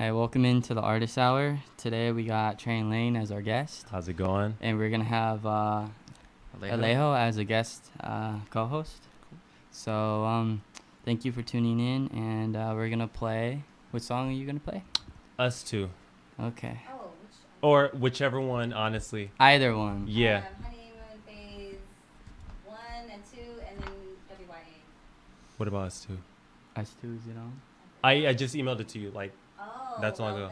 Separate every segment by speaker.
Speaker 1: Hi, welcome into the Artist Hour. Today we got TraneLane as our guest.
Speaker 2: How's it going?
Speaker 1: And we're going to have Alejo as a guest co-host. So thank you for tuning in, and we're going to play. What song are you going to play?
Speaker 2: Us Two.
Speaker 1: Okay.
Speaker 3: Oh,
Speaker 2: Or whichever one, honestly.
Speaker 1: Either one.
Speaker 2: Yeah.
Speaker 3: Honeymoon phase 1 and 2, and then WYA.
Speaker 2: What about Us Two?
Speaker 1: Us two, is it on?
Speaker 2: I just emailed it to you, like,
Speaker 3: Oh,
Speaker 2: that's long ago.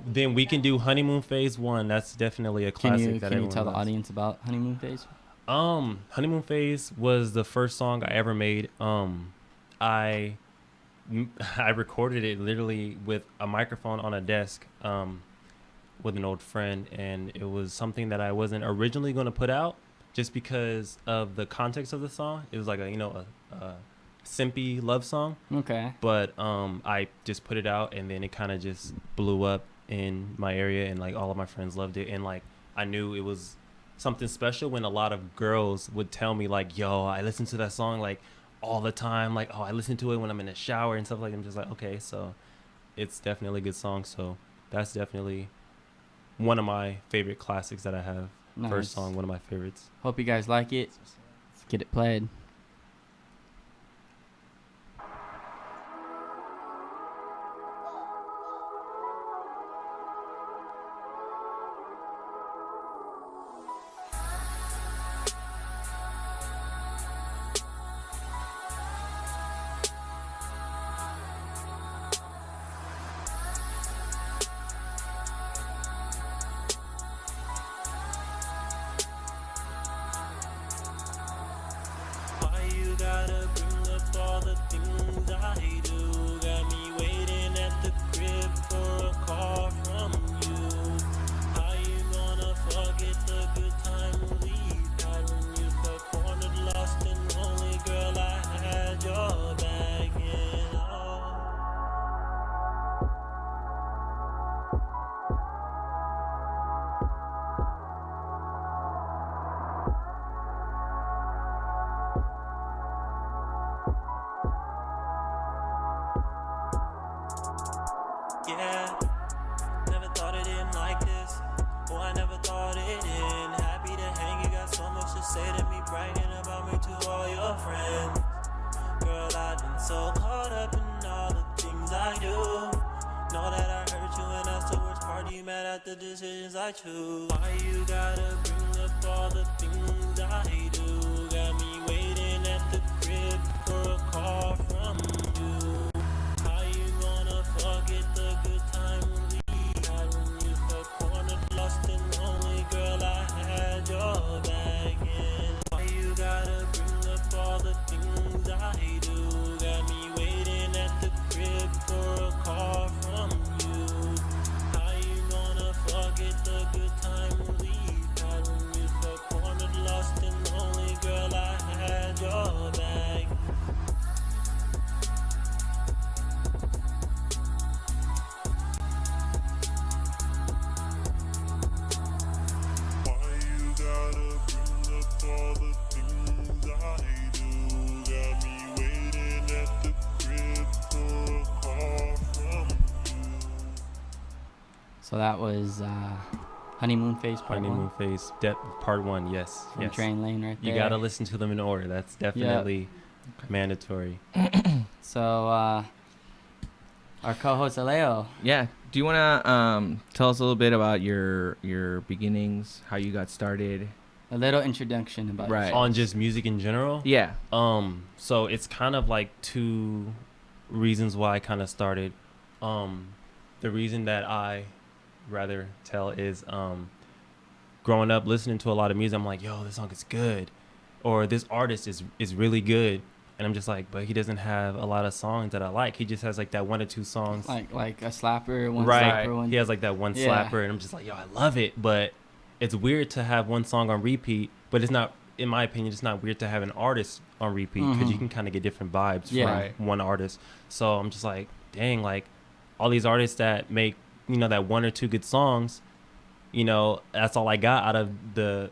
Speaker 3: Then
Speaker 2: we can do Honeymoon Phase 1. That's definitely a classic.
Speaker 1: Can you tell the audience about Honeymoon Phase?
Speaker 2: Honeymoon Phase was the first song I ever made. I recorded it literally with a microphone on a desk with an old friend, and it was something that I wasn't originally going to put out just because of the context of the song. It was like a simpy love song.
Speaker 1: Okay.
Speaker 2: But I just put it out, and then it kind of just blew up in my area, and like all of my friends loved it, and like I knew it was something special when a lot of girls would tell me like, yo, I listen to that song like all the time, like, oh, I listen to it when I'm in the shower and stuff. Like, I'm just like, okay, so it's definitely a good song. So that's definitely one of my favorite classics that I have.
Speaker 1: Nice.
Speaker 2: First song, one of my favorites.
Speaker 1: Hope you guys like it. Let's get it played.
Speaker 4: Gotta bring up all the things I do. Got me waiting at the crib for a call from you. How you gonna forget the good time we had when you felt cornered, lost and lonely? Girl, I had your back in all. Yeah, never thought it in like this. Oh, I never thought it in. Happy to hang, you got so much to say to me, bragging about me to all your friends. Girl, I've been so caught up in all the things I do. Know that I hurt you, and that's the worst part. You mad at the decisions I choose. Why you gotta bring up all the things I do? Got me waiting at the crib for a call from you. How you gonna forget the good time we had when you felt cornered, lost and lonely? Girl, I had your back in. Why you gotta bring up all the things I do? Got me waiting at the crib for a call from you. How you gonna forget the good time we had when you felt cornered, lost and lonely? Girl, I had your back. Why you gotta bring up all the things I do? Got me waiting at the crib for a call from you.
Speaker 1: So that was Honeymoon Phase Part 1
Speaker 2: Honeymoon Phase, Part 1, yes.
Speaker 1: from
Speaker 2: yes.
Speaker 1: TraneLane right there.
Speaker 2: You gotta listen to them in order. That's definitely mandatory.
Speaker 1: So our co-host Alejo.
Speaker 5: Yeah. Do you want to tell us a little bit about your beginnings, how you got started?
Speaker 1: A little introduction about
Speaker 5: Right.
Speaker 2: On just music in general?
Speaker 5: Yeah.
Speaker 2: So it's kind of like two reasons why I kind of started. The reason that I rather tell is growing up listening to a lot of music, I'm like, yo, this song is good, or this artist is really good, and I'm just like, but he doesn't have a lot of songs that I like. He just has like that one or two songs,
Speaker 1: like a slapper, one
Speaker 2: right?
Speaker 1: slapper, one.
Speaker 2: He has like that one slapper, and I'm just like, yo, I love it, but it's weird to have one song on repeat, but it's not, in my opinion, it's not weird to have an artist on repeat, because you can kind of get different vibes from one artist. So I'm just like, dang, like all these artists that make, that one or two good songs, that's all I got out of the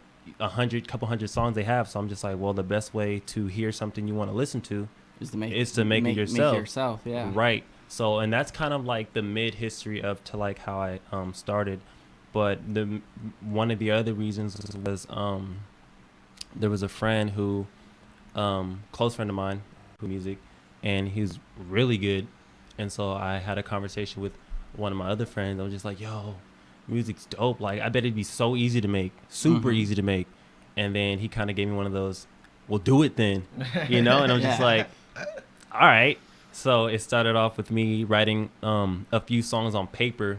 Speaker 2: couple hundred songs they have. So I'm just like, well, the best way to hear something you want to listen to
Speaker 1: is to make
Speaker 2: it yourself.
Speaker 1: Make yourself, yeah.
Speaker 2: Right. So, and that's kind of like the mid history of to like how I started. But one of the other reasons was there was a friend who close friend of mine who music, and he's really good. And so I had a conversation with one of my other friends. I was just like, yo, music's dope. Like, I bet it'd be so easy to make, super easy to make. And then he kind of gave me one of those, well, do it then, you know? And I'm just like, all right. So it started off with me writing a few songs on paper,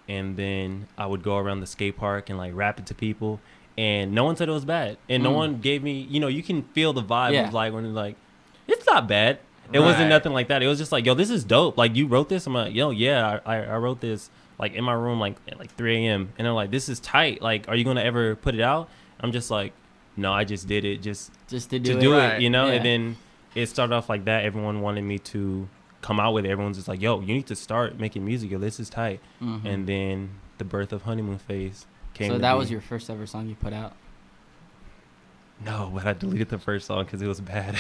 Speaker 2: and then I would go around the skate park and like rap it to people. And no one said it was bad. And no one gave me, you know, you can feel the vibe of like when it's like, it's not bad. It wasn't nothing like that. It was just like, yo, this is dope. Like, you wrote this? I'm like, yo, yeah, I wrote this like in my room like at like 3 a.m. And they're like, this is tight. Like, are you going to ever put it out? I'm just like, no, I just did it just to do it, you know? Yeah. And then it started off like that. Everyone wanted me to come out with it. Everyone's just like, yo, you need to start making music. Yo, this is tight. And then the birth of Honeymoon Phase came. So
Speaker 1: that was your first ever song you put out?
Speaker 2: No, but I deleted the first song because it was bad.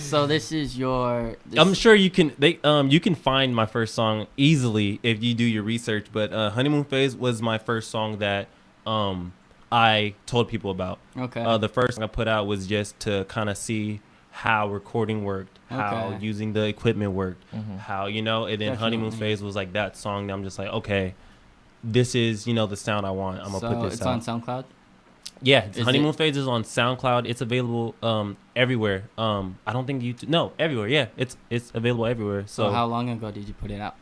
Speaker 1: So this is your.
Speaker 2: I'm sure you can. You can find my first song easily if you do your research. But Honeymoon Phase was my first song that I told people about. Okay. The first song I put out was just to kind of see how recording worked, how using the equipment worked, how, you know. And then Honeymoon Phase was like that song that I'm just like, okay, this is, you know, the sound I want. I'm gonna put this out.
Speaker 1: So it's on SoundCloud?
Speaker 2: Yeah, Honeymoon Phase is on SoundCloud. It's available everywhere. I don't think YouTube. No, everywhere. Yeah, it's available everywhere. So
Speaker 1: how long ago did you put it out?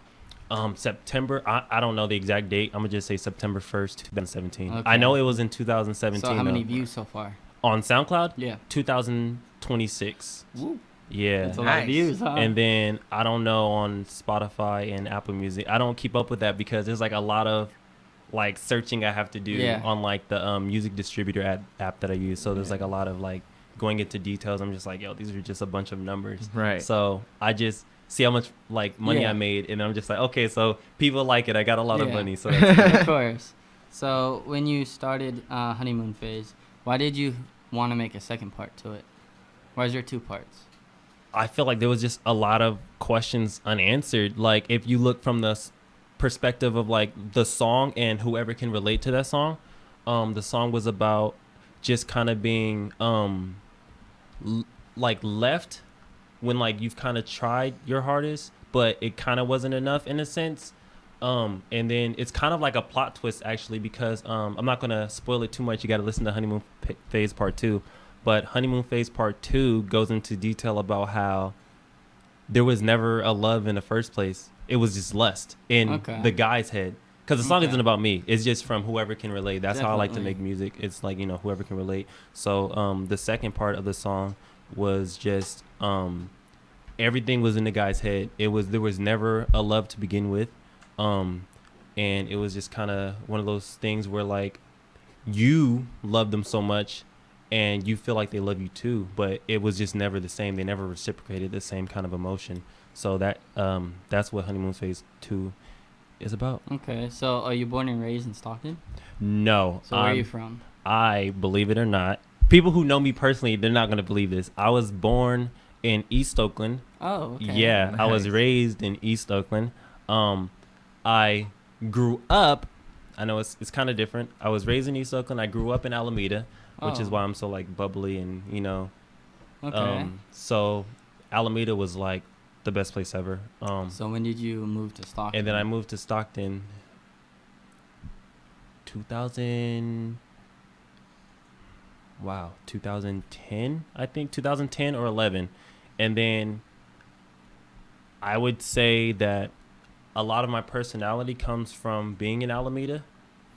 Speaker 2: September. I don't know the exact date. I'm gonna just say September 1st, 2017. Okay. I know it was in 2017.
Speaker 1: So how many views so far
Speaker 2: on SoundCloud?
Speaker 1: Yeah,
Speaker 2: 2026.
Speaker 1: Woo.
Speaker 2: Yeah,
Speaker 1: that's a lot of views, huh?
Speaker 2: And then I don't know on Spotify and Apple Music. I don't keep up with that because there's like a lot of like searching I have to do on like the music distributor app that I use. So there's like a lot of like going into details. I'm just like, yo, these are just a bunch of numbers. Right. So I just see how much like money I made, and I'm just like, okay, so people like it. I got a lot of money. So that's
Speaker 1: of course. So when you started Honeymoon Phase, why did you want to make a second part to it? Why is there 2 parts?
Speaker 2: I feel like there was just a lot of questions unanswered. Like, if you look from the perspective of like the song and whoever can relate to that song, the song was about just kind of being like left when like you've kind of tried your hardest, but it kind of wasn't enough in a sense. And then it's kind of like a plot twist actually, because I'm not gonna spoil it too much. You got to listen to Honeymoon Phase Part 2. But Honeymoon Phase Part 2 goes into detail about how there was never a love in the first place. It was just lust in the guy's head. Because the song isn't about me. It's just from whoever can relate. That's how I like to make music. It's like, you know, whoever can relate. So the second part of the song was just everything was in the guy's head. There was never a love to begin with. And it was just kind of one of those things where like you love them so much and you feel like they love you too, but it was just never the same. They never reciprocated the same kind of emotion. So that's what Honeymoon Phase 2 is about.
Speaker 1: Okay, so are you born and raised in Stockton?
Speaker 2: No.
Speaker 1: So where are you from?
Speaker 2: I, believe it or not, people who know me personally, they're not going to believe this. I was born in East Oakland.
Speaker 1: Oh, okay.
Speaker 2: Yeah, nice. I was raised in East Oakland. I grew up, I know it's kind of different. I was raised in East Oakland. I grew up in Alameda, which is why I'm so like bubbly and, you know. Okay. So Alameda was like the best place ever.
Speaker 1: So when did you move to Stockton?
Speaker 2: And then I moved to Stockton 2010, I think 2010 or 11. And then I would say that a lot of my personality comes from being in Alameda,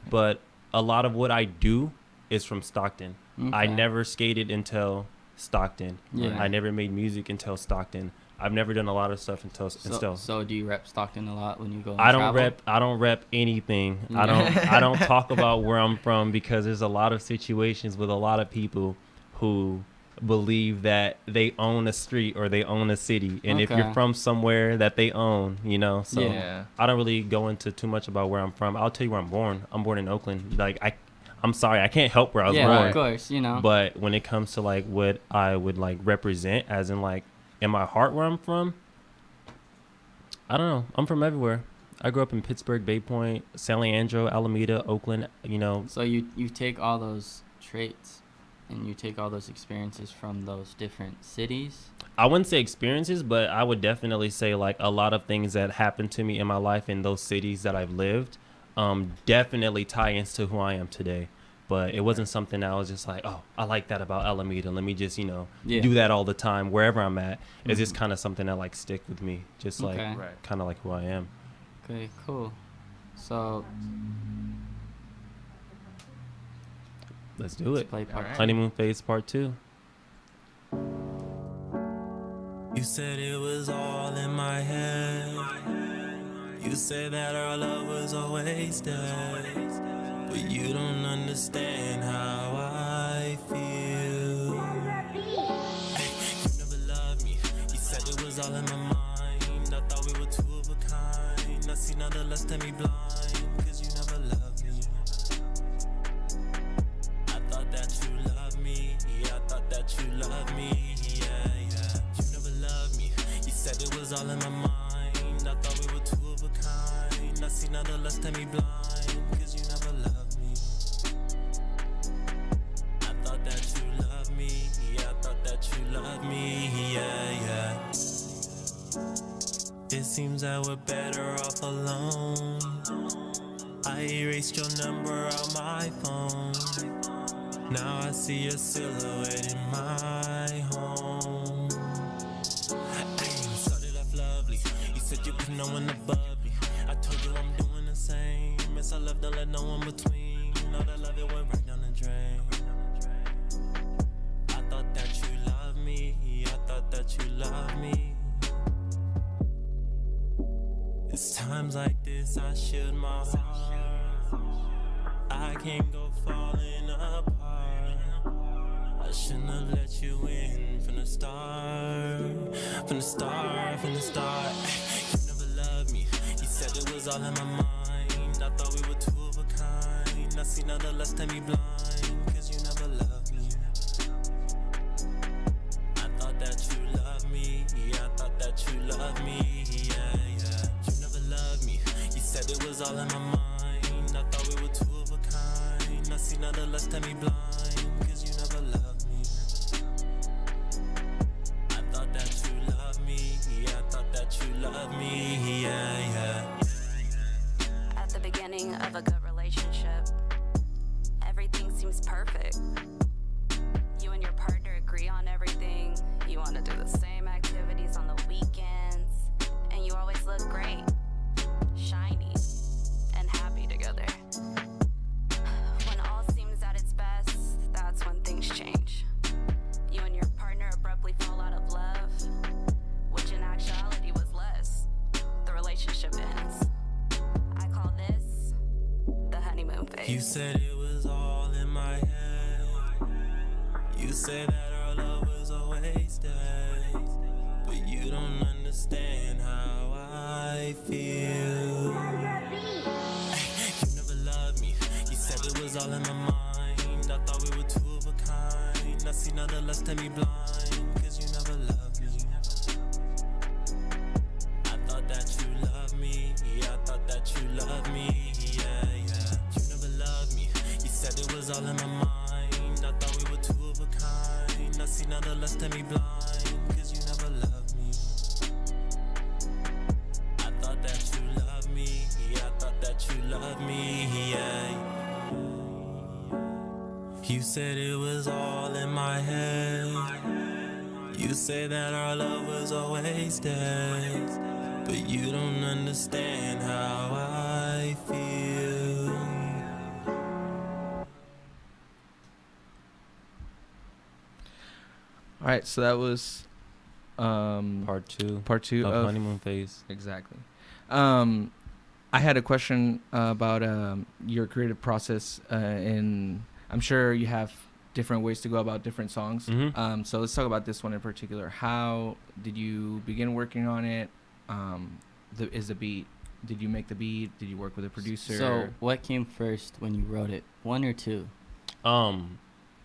Speaker 2: but a lot of what I do is from Stockton. Okay. I never skated until Stockton. Yeah. I never made music until Stockton. I've never done a lot of stuff until.
Speaker 1: So do you rep Stockton a lot when you go?
Speaker 2: I don't rep anything. Yeah. I don't talk about where I'm from, because there's a lot of situations with a lot of people who believe that they own a street or they own a city, and if you're from somewhere that they own, you know. So I don't really go into too much about where I'm from. I'll tell you where I'm born. I'm born in Oakland. Like I'm sorry, I can't help where I was born.
Speaker 1: Yeah, of course, you know.
Speaker 2: But when it comes to like what I would like represent, as in like in my heart where I'm from, I don't know. I'm from everywhere. I grew up in Pittsburgh, Bay Point, San Leandro, Alameda, Oakland. You know,
Speaker 1: So you take all those traits and you take all those experiences from those different cities.
Speaker 2: I wouldn't say experiences, but I would definitely say like a lot of things that happened to me in my life in those cities that I've lived, definitely tie into who I am today. But it wasn't something that I was just like, oh, I like that about Alameda. Let me just, do that all the time wherever I'm at. It's just kind of something that like stick with me, just like
Speaker 1: Okay.
Speaker 5: Right.
Speaker 2: kind of like who I am.
Speaker 1: Okay, cool. So
Speaker 2: Let's do
Speaker 1: let's
Speaker 2: it.
Speaker 1: play part
Speaker 5: Alright.
Speaker 2: Honeymoon phase part 2.
Speaker 4: You said it was all in my head. You said that our love was always dead. But you don't understand how I feel. You never loved me. You said it was all in my mind. I thought we were two of a kind. I see nothing less than me blind. Cause you never loved me. I thought that you loved me. Yeah, I thought that you loved me. Yeah, yeah. You never loved me. You said it was all in my mind. I thought we were two of a kind. I see nothing less than me blind. Cause you never loved me. I thought that you loved me. Yeah, I thought that you loved me. Yeah, yeah. It seems that we're better off alone. I erased your number on my phone. Now I see your silhouette in my home. Ay, you started off lovely. You said you put no one above me. I told you I'm doing the same. Miss I love, don't let no one between. Know that love it went right down the drain. I thought that you loved me. I thought that you loved me. It's times like this I shield my heart. I can't go falling apart. I shouldn't have let you in from the start. From the start, from the start. You never loved me. You said it was all in my mind. I thought we were two of a kind. I see nothing less than me blind. Cause you never loved me. I thought that you loved me. Yeah, I thought that you loved me. Yeah, yeah. You never loved me. You said it was all in my mind. I thought we were two of a kind. I see nothing less than me blind. Cause you never loved me. I thought that you loved me. Yeah, I thought that you loved me. Yeah, yeah.
Speaker 6: At the beginning of a good relationship, everything seems perfect. You and your partner agree on everything. You want to do the same activities on the weekends. And you always look great, shiny, and happy together. When all seems at its best, that's when things change. You and your partner abruptly fall out of love, which in actuality was less. The relationship ends. I call this the honeymoon phase.
Speaker 4: You said it was all in my head. You said that our love was always dead. But you don't understand how I feel. You never loved me. You said it was all in my mind. I thought we were two of a kind. I see nothing less than me blind. Cause you never loved me. I thought that you loved me. Yeah, I thought that you loved me. Yeah, yeah. You never loved me. You said it was all in my mind. I thought we were two of a kind. I see nothing less than me blind. Cause you never loved me. I thought that you loved me. Yeah, I thought that you loved me. Yeah. You said it was all in my head. You say that our love was always dead. But you don't understand how I feel.
Speaker 5: All right, so that was
Speaker 2: Part 2
Speaker 5: part 2
Speaker 2: of
Speaker 5: of
Speaker 2: honeymoon phase.
Speaker 5: exactly. I had a question about your creative process, and I'm sure you have different ways to go about different songs.
Speaker 2: Mhm.
Speaker 5: So let's talk about this one in particular. How did you begin working on it? Is the beat? Did you make the beat? Did you work with a producer?
Speaker 1: So what came first when you wrote it? 1 or 2?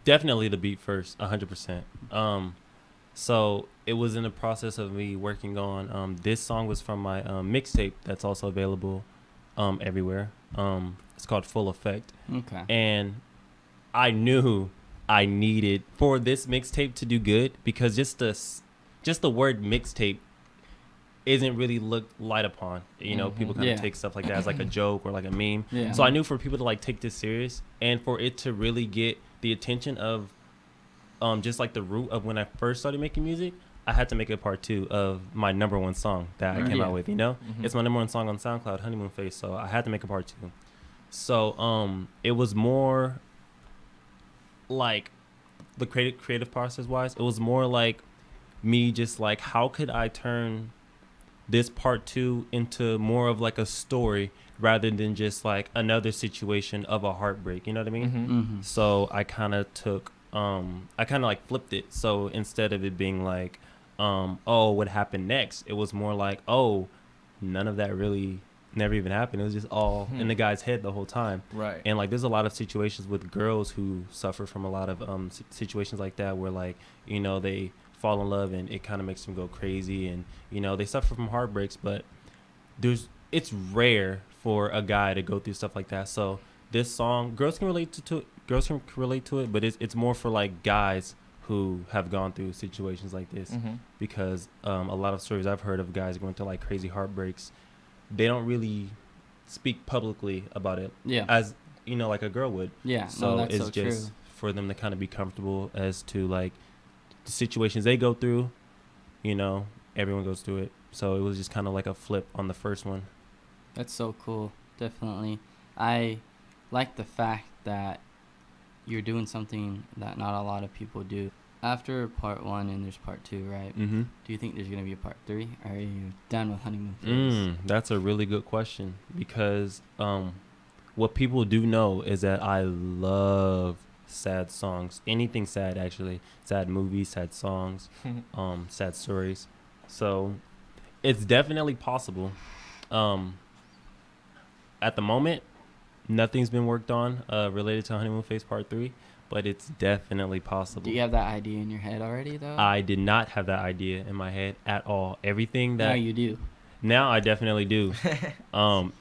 Speaker 2: Definitely the beat first, 100%. So it was in the process of me working on this song was from my mixtape that's also available everywhere. It's called Full Effect.
Speaker 1: Okay.
Speaker 2: And I knew I needed for this mixtape to do good, because just the word mixtape isn't really looked light upon. You know, people kind of take stuff like that as like a joke or like a meme.
Speaker 1: Yeah.
Speaker 2: So I knew for people to like take this serious and for it to really get the attention of just like the root of when I first started making music, I had to make a part 2 of my number 1 song that I came out with, you know? It's my number 1 song on SoundCloud, Honeymoon Face, so I had to make a part 2. So it was more like the creative process wise, it was more like me just like, how could I turn this part 2 into more of like a story rather than just like another situation of a heartbreak, you know what I mean? So I kind of took I kind of like flipped it. So instead of it being like oh, what happened next, it was more like, oh, none of that really never even happened. It was just all in the guy's head the whole time.
Speaker 5: Right.
Speaker 2: And like there's a lot of situations with girls who suffer from a lot of situations like that, where like, you know, they fall in love and it kind of makes them go crazy, and you know, they suffer from heartbreaks, but it's rare for a guy to go through stuff like that. So this song, girls can relate to it, but it's more for like guys who have gone through situations like this, because a lot of stories I've heard of guys going through like crazy heartbreaks, they don't really speak publicly about it, as you know, like a girl would. So
Speaker 1: that's
Speaker 2: it's
Speaker 1: so
Speaker 2: just
Speaker 1: true.
Speaker 2: for them to kind of be comfortable as to like the situations they go through. You know, everyone goes through it, so it was just kind of like a flip on the first one.
Speaker 1: That's so cool. Definitely. I like the fact that you're doing something that not a lot of people do. After part 1 and there's part 2, right? Do you think there's going to be a part 3? Or are you done with Honeymoon Phase?
Speaker 2: That's a really good question, because what people do know is that I love sad songs. Anything sad, actually. Sad movies, sad songs, sad stories. So it's definitely possible. At the moment, nothing's been worked on related to Honeymoon Phase Part 3, but it's definitely possible.
Speaker 1: Do you have that idea in your head already, though?
Speaker 2: I did not have that idea in my head at all. Everything that...
Speaker 1: Now you do.
Speaker 2: Now I definitely do.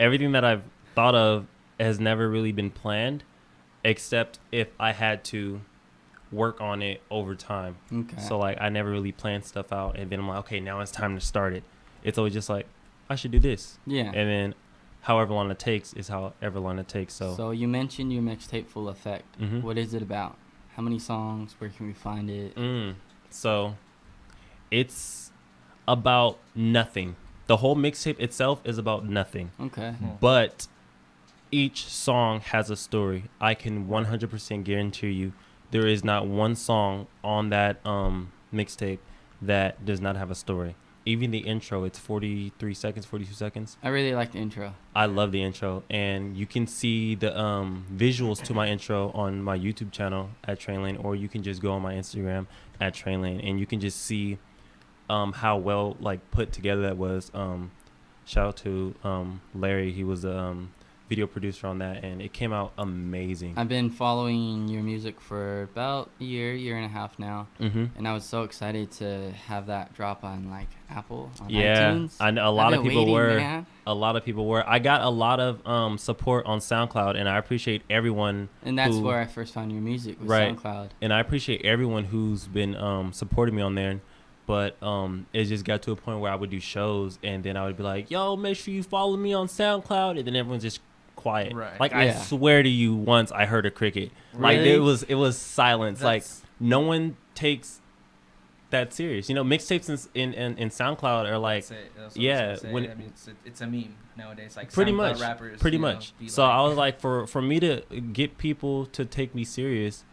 Speaker 2: Everything that I've thought of has never really been planned, except if I had to work on it over time.
Speaker 1: Okay.
Speaker 2: So, like, I never really planned stuff out, and then I'm like, okay, now it's time to start it. It's always just like, I should do this.
Speaker 1: Yeah.
Speaker 2: And then however long it takes is however long it takes. So
Speaker 1: you mentioned your mixtape Full Effect.
Speaker 2: Mhm.
Speaker 1: What is it about? How many songs? Where can we find it?
Speaker 2: So it's about nothing. The whole mixtape itself is about nothing.
Speaker 1: Okay.
Speaker 2: But each song has a story. I can 100% guarantee you there is not one song on that mixtape that does not have a story. Even the intro, it's 43 seconds, 42 seconds.
Speaker 1: I really like the intro.
Speaker 2: I love the intro, and you can see the visuals to my intro on my YouTube channel at TraneLane, or you can just go on my Instagram at TraneLane, and you can just see how well like put together that was. Shout out to Larry. He was the video producer on that, and it came out amazing.
Speaker 1: I've been following your music for about a year and a half now, and I was so excited to have that drop on like Apple, on iTunes.
Speaker 2: I know a lot of people were. Man. A lot of people were. I got a lot of support on SoundCloud, and I appreciate everyone.
Speaker 1: And that's where I first found your music, was SoundCloud.
Speaker 2: And I appreciate everyone who's been supporting me on there. But it just got to a point where I would do shows, and then I would be like, yo, make sure you follow me on SoundCloud, and then everyone's just quiet.
Speaker 5: Right.
Speaker 2: Like, I swear to you, once I heard a cricket.
Speaker 1: Really?
Speaker 2: Like, it was silence. Like, no one takes that serious. You know, mixtapes in SoundCloud are like, when
Speaker 5: I mean, it's a meme nowadays. Like
Speaker 2: pretty
Speaker 5: SoundCloud
Speaker 2: much,
Speaker 5: rappers,
Speaker 2: pretty much. So I was like, for me to get people to take me serious,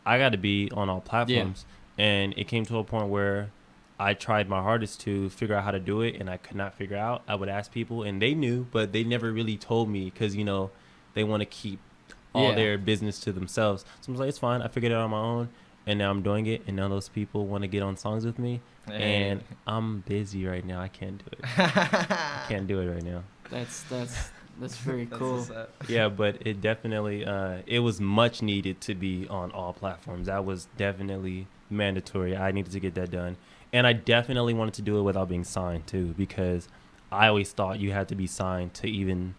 Speaker 2: I got to be on all platforms. And it came to a point where I tried my hardest to figure out how to do it, and I could not figure out. I would ask people, and they knew, but they never really told me, because, you know, they want to keep all their business to themselves. So I was like, it's fine. I figured it out on my own, and now I'm doing it, and now those people want to get on songs with me, and I'm busy right now. I can't do it. I can't do it right now.
Speaker 1: That's very cool.
Speaker 2: Yeah, but it definitely, it was much needed to be on all platforms. That was definitely mandatory. I needed to get that done. And I definitely wanted to do it without being signed too, because I always thought you had to be signed to even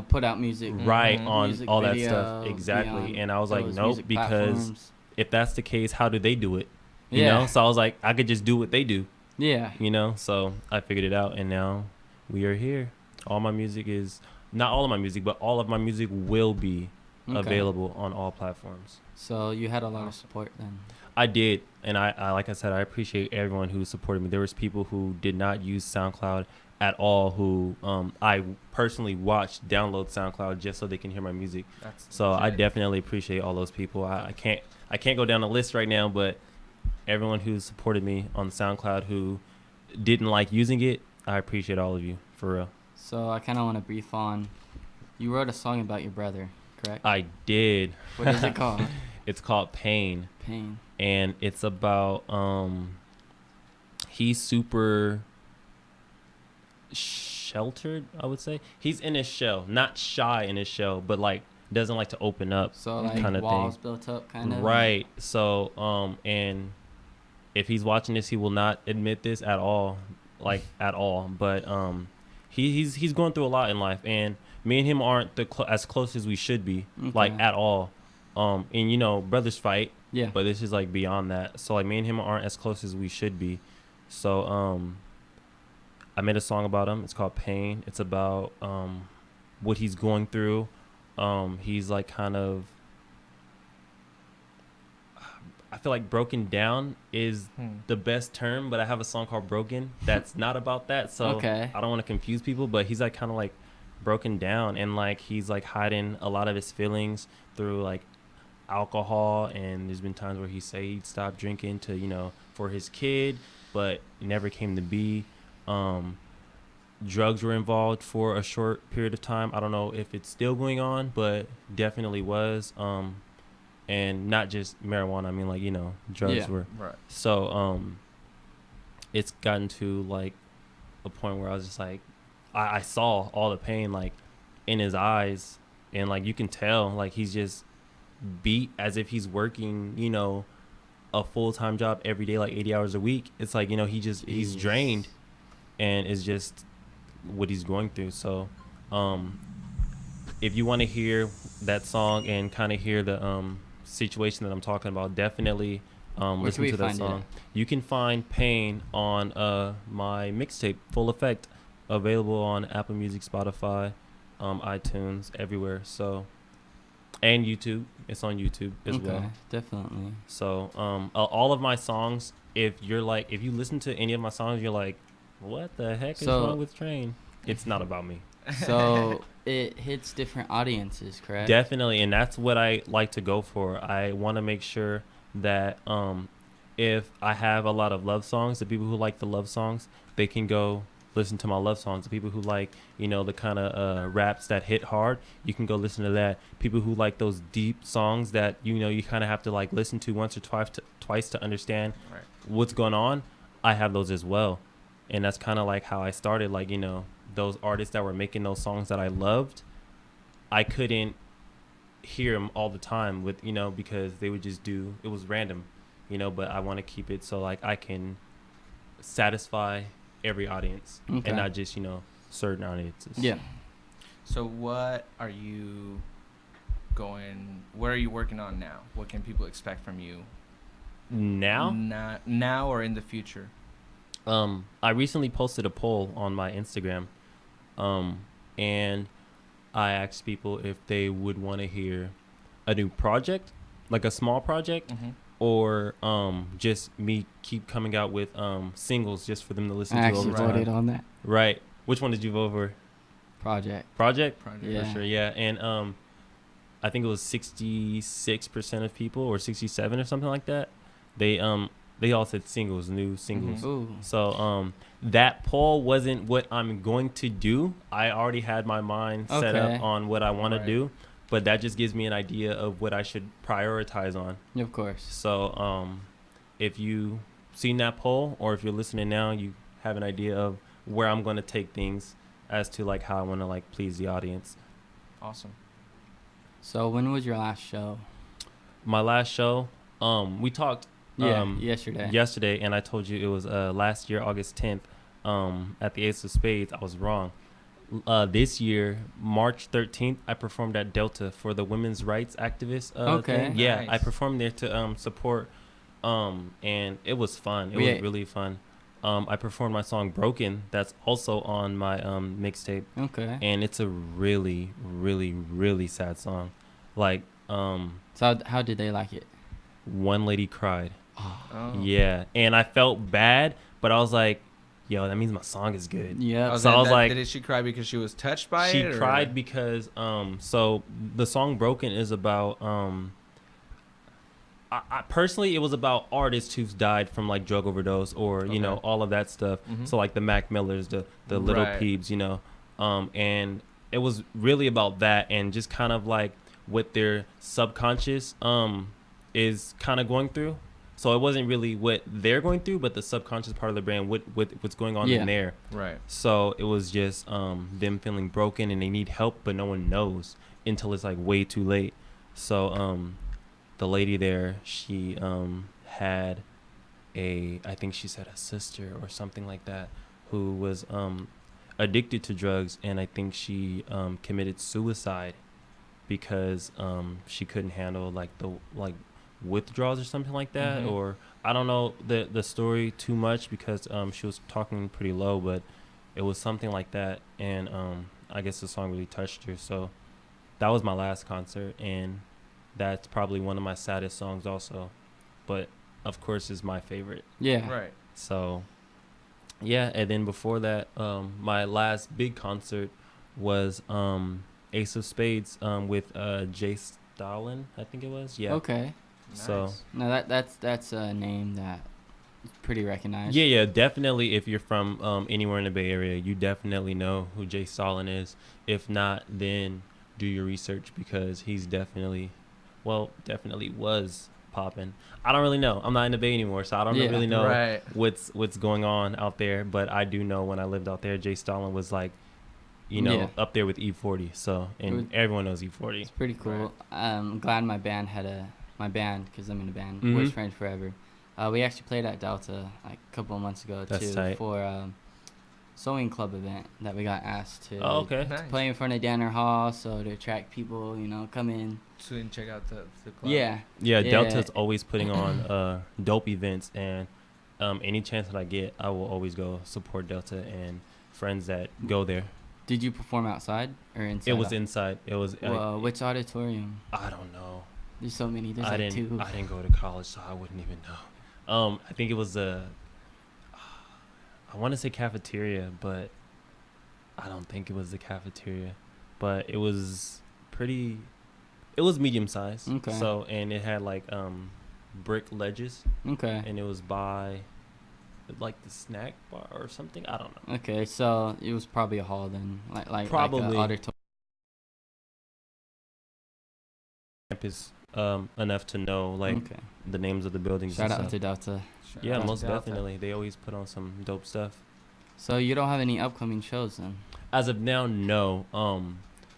Speaker 1: put out music.
Speaker 2: right on
Speaker 1: Music
Speaker 2: all
Speaker 1: video,
Speaker 2: that stuff. Exactly. And I was like,
Speaker 1: those
Speaker 2: nope,
Speaker 1: music
Speaker 2: because
Speaker 1: platforms.
Speaker 2: if that's the case, how do they do it? You
Speaker 1: Yeah.
Speaker 2: know? So I was like, I could just do what they do,
Speaker 1: Yeah.
Speaker 2: So I figured it out, and now we are here. All my music is, not all of my music, but all of my music will be available on all platforms.
Speaker 1: So you had a lot of support then.
Speaker 2: I did, and I like I said, I appreciate everyone who supported me. There was people who did not use SoundCloud at all, who I personally watched download SoundCloud just so they can hear my music. So I definitely appreciate all those people. I can't go down the list right now, but everyone who supported me on SoundCloud who didn't like using it, I appreciate all of you, for real.
Speaker 1: So I kind of want to brief on, you wrote a song about your brother, correct?
Speaker 2: I did.
Speaker 1: What is it called?
Speaker 2: It's called Pain.
Speaker 1: Pain.
Speaker 2: And it's about he's super sheltered, I would say. He's in his shell, not shy in his shell, but like doesn't like to open up.
Speaker 1: So like
Speaker 2: kind of
Speaker 1: walls
Speaker 2: thing.
Speaker 1: built up kind of.
Speaker 2: Right. So and if he's watching this, he will not admit this at all, like at all. But he's going through a lot in life, and me and him aren't as close as we should be, like at all. And brothers fight.
Speaker 1: Yeah.
Speaker 2: But this is like beyond that. So like me and him aren't as close as we should be. So I made a song about him. It's called Pain. It's about what he's going through. He's like kind of, I feel like broken down is the best term, but I have a song called Broken that's not about that. So I don't want to confuse people, but he's like kind of like broken down, and like he's like hiding a lot of his feelings through like alcohol, and there's been times where he said he'd stop drinking to for his kid, but it never came to be. Drugs were involved for a short period of time. I don't know if it's still going on, but definitely was. And not just marijuana. I mean, like drugs were. Right. So it's gotten to like a point where I was just like, I saw all the pain like in his eyes, and like you can tell like he's just beat as if he's working a full-time job every day, like 80 hours a week. It's like he's drained, and it's just what he's going through. So if you want to hear that song and kind of hear the situation that I'm talking about, definitely listen to that song. You can find Pain on my mixtape Full Effect, available on Apple Music, Spotify, iTunes, everywhere. So, and YouTube. It's on YouTube as well.
Speaker 1: Definitely.
Speaker 2: So all of my songs, if you listen to any of my songs, you're like, what the heck is wrong with Train? It's not about me.
Speaker 1: So it hits different audiences, correct?
Speaker 2: Definitely, and that's what I like to go for. I want to make sure that if I have a lot of love songs, the people who like the love songs, they can go listen to my love songs. The people who like the kind of raps that hit hard, you can go listen to that. People who like those deep songs that you kind of have to like listen to once or twice to understand what's going on, I have those as well. And that's kind of like how I started, like those artists that were making those songs that I loved, I couldn't hear them all the time with because they would just do, it was random, but I want to keep it so like I can satisfy every audience and not just certain audiences.
Speaker 5: Yeah. So what are you working on now? What can people expect from you now or in the future?
Speaker 2: I recently posted a poll on my Instagram, and I asked people if they would want to hear a new project, like a small project, or just me keep coming out with singles just for them to listen to all the time.
Speaker 1: I voted on that.
Speaker 2: Right. Which one did you vote for?
Speaker 1: Project.
Speaker 2: Yeah. For sure. Yeah. And I think it was 66% of people, or 67 or something like that. They all said singles, new singles. So that poll wasn't what I'm going to do. I already had my mind set up on what I want to do, but that just gives me an idea of what I should prioritize on.
Speaker 1: Of course.
Speaker 2: So if you seen that poll, or if you're listening now, you have an idea of where I'm going to take things as to like how I want to like please the audience.
Speaker 5: Awesome.
Speaker 1: So when was your last show?
Speaker 2: My last show, we talked
Speaker 1: Yesterday.
Speaker 2: Yesterday, and I told you it was last year, August 10th, at the Ace of Spades. I was wrong. This year, March 13th, I performed at Delta for the women's rights activist thing. Yeah,
Speaker 5: Nice.
Speaker 2: I performed there to support, and it was fun. It was really fun. I performed my song Broken. That's also on my mixtape.
Speaker 1: Okay.
Speaker 2: And it's a really, really, really sad song. Like,
Speaker 1: So how did they like it?
Speaker 2: one lady cried.
Speaker 5: Oh.
Speaker 2: Yeah. And I felt bad, but I was like, yo, that means my song is good.
Speaker 1: Yeah.
Speaker 2: So I was like,
Speaker 5: did she cry because she was touched by
Speaker 2: she
Speaker 5: it? She
Speaker 2: cried because so the song Broken is about I personally, it was about artists who've died from like drug overdose or you know, all of that stuff. So like the Mac Millers, the Little Peebs, you know, and it was really about that and just kind of like what their subconscious is kind of going through. So it wasn't really what they're going through, but the subconscious part of the brain, what's going on in there.
Speaker 5: Right.
Speaker 2: So it was just them feeling broken and they need help, but no one knows until it's like way too late. So the lady there, she had I think she said a sister or something like that, who was addicted to drugs, and I think she committed suicide because she couldn't handle like the withdrawals or something like that. Or I don't know the story too much because she was talking pretty low, but it was something like that. And I guess the song really touched her. So that was my last concert, and that's probably one of my saddest songs also, but of course is my favorite.
Speaker 1: Yeah.
Speaker 5: Right.
Speaker 2: So yeah. And then before that, my last big concert was Ace of Spades with Jay Stalin, I think it was. Yeah.
Speaker 1: Okay.
Speaker 2: So
Speaker 5: Nice.
Speaker 1: No, that's a name that is pretty recognized.
Speaker 2: yeah, definitely. If you're from anywhere in the Bay Area, you definitely know who Jay Stalin is. If not, then do your research because he's definitely was popping. I don't really know. I'm not in the Bay anymore, so I don't really know what's going on out there. But I do know when I lived out there, Jay Stalin was like, you know, up there with E40. So, and everyone knows E40.
Speaker 1: It's pretty cool. I'm glad my band because I'm in a band, Worst Friends Forever. We actually played at Delta like a couple of months ago for a sewing club event that we got asked to play in front of Danner Hall, so to attract people, you know, come in.
Speaker 5: So and check out the club.
Speaker 1: Yeah.
Speaker 2: Delta's always putting on dope events, and any chance that I get, I will always go support Delta and friends that go there.
Speaker 1: Did you perform outside or inside?
Speaker 2: It was inside. It was.
Speaker 1: Which auditorium?
Speaker 2: I don't know.
Speaker 1: There's so many. There's
Speaker 2: I
Speaker 1: two.
Speaker 2: didn't go to college, so I wouldn't even know. I think it was I want to say cafeteria, but I don't think it was the cafeteria. But it was pretty. It was medium size.
Speaker 1: Okay.
Speaker 2: So and it had like brick ledges.
Speaker 1: Okay.
Speaker 2: And it was by like the snack bar or something. I don't know.
Speaker 1: Okay, so it was probably a hall then, like
Speaker 2: Probably.
Speaker 1: like a auditorium.
Speaker 2: Campus enough to know like the names of the buildings.
Speaker 1: Shout
Speaker 2: and
Speaker 1: out
Speaker 2: stuff.
Speaker 1: to Delta.
Speaker 2: Yeah,
Speaker 1: Shout
Speaker 2: most
Speaker 1: out to Delta.
Speaker 2: definitely. They always put on some dope stuff.
Speaker 1: So you don't have any upcoming shows then?
Speaker 2: As of now, no.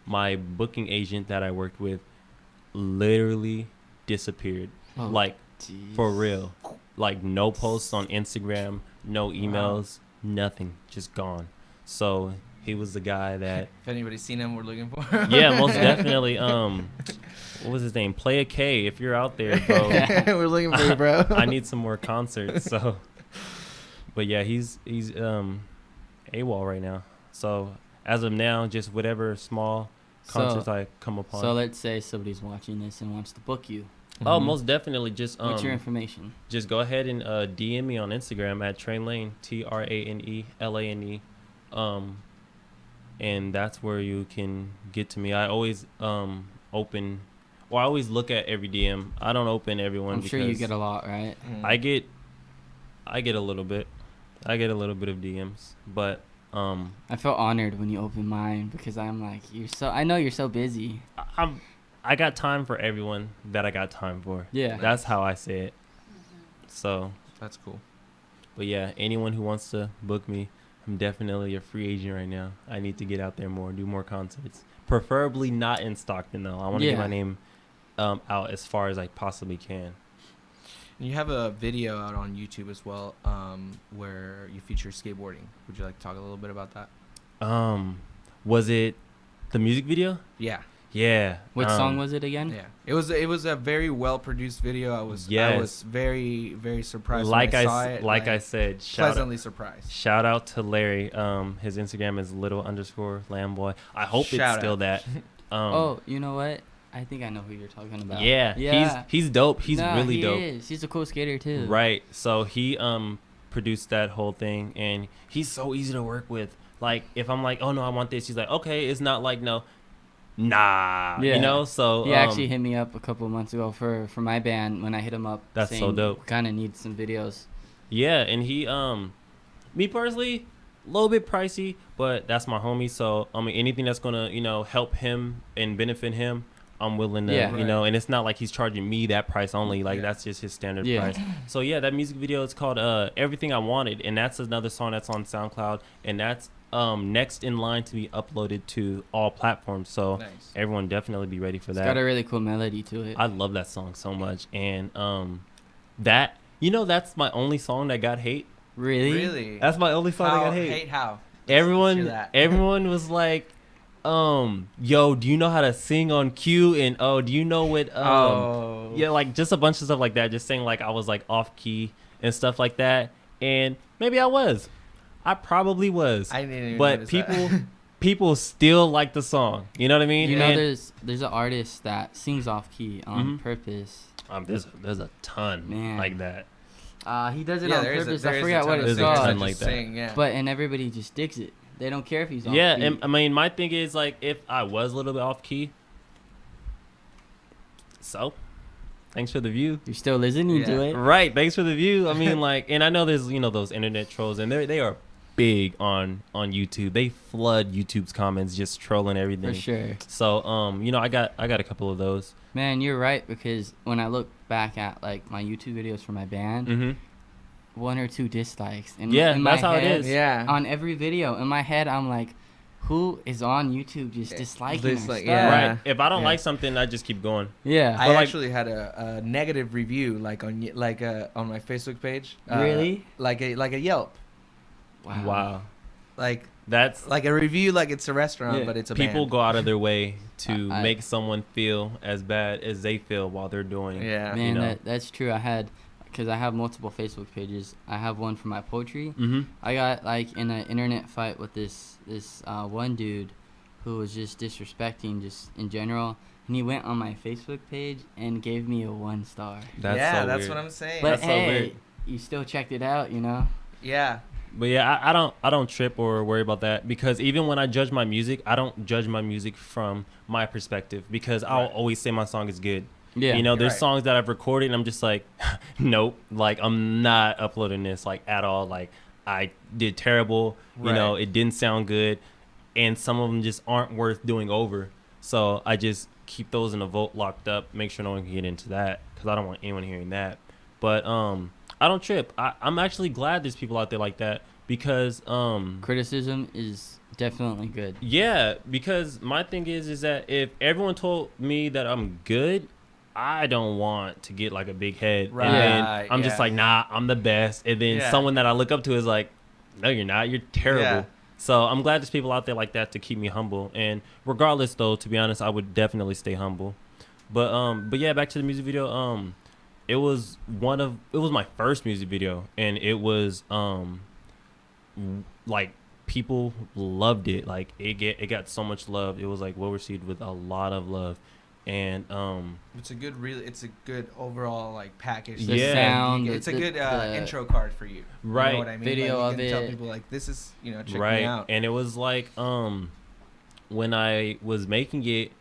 Speaker 2: My booking agent that I worked with literally disappeared.
Speaker 1: Oh,
Speaker 2: like
Speaker 1: geez.
Speaker 2: for real. Like no posts on Instagram, no emails, nothing, just gone. So he was the guy that
Speaker 5: If anybody's seen him, we're looking for.
Speaker 2: yeah, most definitely. What was his name? Play a K if you're out there, bro.
Speaker 5: We're looking for you, bro.
Speaker 2: I need some more concerts. So, but yeah, he's AWOL right now. So as of now, just whatever small concerts I come upon.
Speaker 1: So let's say somebody's watching this and wants to book you.
Speaker 2: Oh, most definitely. Just
Speaker 1: What's your information?
Speaker 2: Just go ahead and DM me on Instagram at TraneLane, TraneLane. And that's where you can get to me. I always I always look at every DM. I don't open everyone.
Speaker 1: I'm sure you get a lot, right?
Speaker 2: I get a little bit. I get a little bit of DMs, but
Speaker 1: I felt honored when you opened mine because I'm like, I know you're so busy.
Speaker 2: I got time for everyone that I got time for.
Speaker 1: Yeah.
Speaker 2: That's how I say it. So
Speaker 5: That's cool.
Speaker 2: but yeah, anyone who wants to book me, I'm definitely a free agent right now. I need to get out there more, do more concerts. Preferably not in Stockton though. I want to get my name out as far as I possibly can.
Speaker 5: You have a video out on YouTube as well, where you feature skateboarding. Would you like to talk a little bit about that?
Speaker 2: Was it the music video?
Speaker 5: Yeah.
Speaker 2: Yeah.
Speaker 1: What song was it again?
Speaker 5: Yeah. It was a very well produced video. I was very, very surprised
Speaker 2: like
Speaker 5: when I saw it.
Speaker 2: Like I said,
Speaker 5: pleasantly surprised.
Speaker 2: Shout out to Larry. His Instagram is little_lambboy. I hope it's still that.
Speaker 1: Oh, you know what? I think I know who you're talking about.
Speaker 2: Yeah. He's dope. He's really dope.
Speaker 1: He's a cool skater too.
Speaker 2: Right. So he produced that whole thing, and he's so easy to work with. Like if I'm like, oh no, I want this, he's like, okay. It's not like nah.
Speaker 1: Yeah.
Speaker 2: You know. So
Speaker 1: he actually hit me up a couple of months ago for my band when I hit him up.
Speaker 2: That's so dope.
Speaker 1: Kind of need some videos.
Speaker 2: Yeah, and he me personally, a little bit pricey, but that's my homie. So I mean, anything that's gonna help him and benefit him, I'm willing to, and it's not like he's charging me that price only. Like that's just his standard price. So yeah, that music video is called Everything I Wanted, and that's another song that's on SoundCloud, and that's next in line to be uploaded to all platforms. So everyone definitely be ready for that.
Speaker 1: It's got a really cool melody to it.
Speaker 2: I love that song so much, and that's my only song that got hate.
Speaker 1: Really?
Speaker 2: That's my only song that got hate.
Speaker 5: How?
Speaker 2: Everyone was like, yo, do you know how to sing on cue? And do you know what like just a bunch of stuff like that, just saying like I was like off key and stuff like that. And maybe I probably was.
Speaker 5: I didn't even
Speaker 2: but people still like the song. You know what I mean?
Speaker 1: You know, there's an artist that sings off key on purpose.
Speaker 2: There's a ton like that.
Speaker 1: He does it on purpose. I forgot what it's
Speaker 2: called.
Speaker 1: called.
Speaker 2: Like that.
Speaker 1: But everybody just digs it. They don't care if he's off key.
Speaker 2: And I mean, my thing is like if I was a little bit off key, so thanks for the view.
Speaker 1: You're still listening to it,
Speaker 2: right? Thanks for the view. I mean, like, and I know there's those internet trolls, and they are big on YouTube. They flood YouTube's comments just trolling everything.
Speaker 1: For sure.
Speaker 2: So I got a couple of those.
Speaker 1: Man, you're right, because when I look back at like my YouTube videos for my band, 1 or 2 dislikes. And
Speaker 2: that's how it is.
Speaker 5: Yeah.
Speaker 1: On every video, in my head, I'm like, who is on YouTube just disliking our stuff?
Speaker 2: Right. If I don't like something, I just keep going.
Speaker 1: Yeah.
Speaker 5: I actually had a negative review on my Facebook page.
Speaker 1: Really?
Speaker 5: Like a Yelp.
Speaker 2: Wow.
Speaker 5: Like
Speaker 2: that's
Speaker 5: like a review, like it's a restaurant, but it's a
Speaker 2: people
Speaker 5: band.
Speaker 2: Go out of their way to make someone feel as bad as they feel while they're doing.
Speaker 5: Yeah.
Speaker 1: Man, that's true. Because I have multiple Facebook pages. I have one for my poetry. I got like in an internet fight with this one dude who was just disrespecting just in general, and he went on my Facebook page and gave me a 1 star.
Speaker 2: That's
Speaker 5: weird. What I'm saying.
Speaker 1: But
Speaker 2: that's so weird.
Speaker 1: You still checked it out,
Speaker 5: Yeah.
Speaker 2: But yeah, I don't trip or worry about that, because even when I judge my music, I don't judge my music from my perspective, because I'll always say my song is good. Yeah, there's songs that I've recorded and I'm just like, nope, like I'm not uploading this like at all. Like I did terrible, it didn't sound good, and some of them just aren't worth doing over. So I just keep those in a vault locked up, make sure no one can get into that, because I don't want anyone hearing that. But I don't trip. I'm actually glad there's people out there like that, because
Speaker 1: criticism is definitely good.
Speaker 2: Yeah, because my thing is that if everyone told me that I'm good, I don't want to get like a big head.
Speaker 5: Right.
Speaker 2: And then I'm just like, nah, I'm the best. And then someone that I look up to is like, no, you're not. You're terrible. Yeah. So I'm glad there's people out there like that to keep me humble. And regardless, though, to be honest, I would definitely stay humble. But yeah, back to the music video. It was my first music video, and it was like people loved it. Like it got so much love. It was like well received with a lot of love. And
Speaker 5: it's a good overall like package.
Speaker 1: The sound,
Speaker 5: it's a good intro card for you.
Speaker 2: Right.
Speaker 5: You know what I mean?
Speaker 1: Video
Speaker 5: like, you
Speaker 1: of
Speaker 5: can
Speaker 1: it.
Speaker 5: tell people like this is check
Speaker 2: right.
Speaker 5: me out.
Speaker 2: And it was like when I was making it,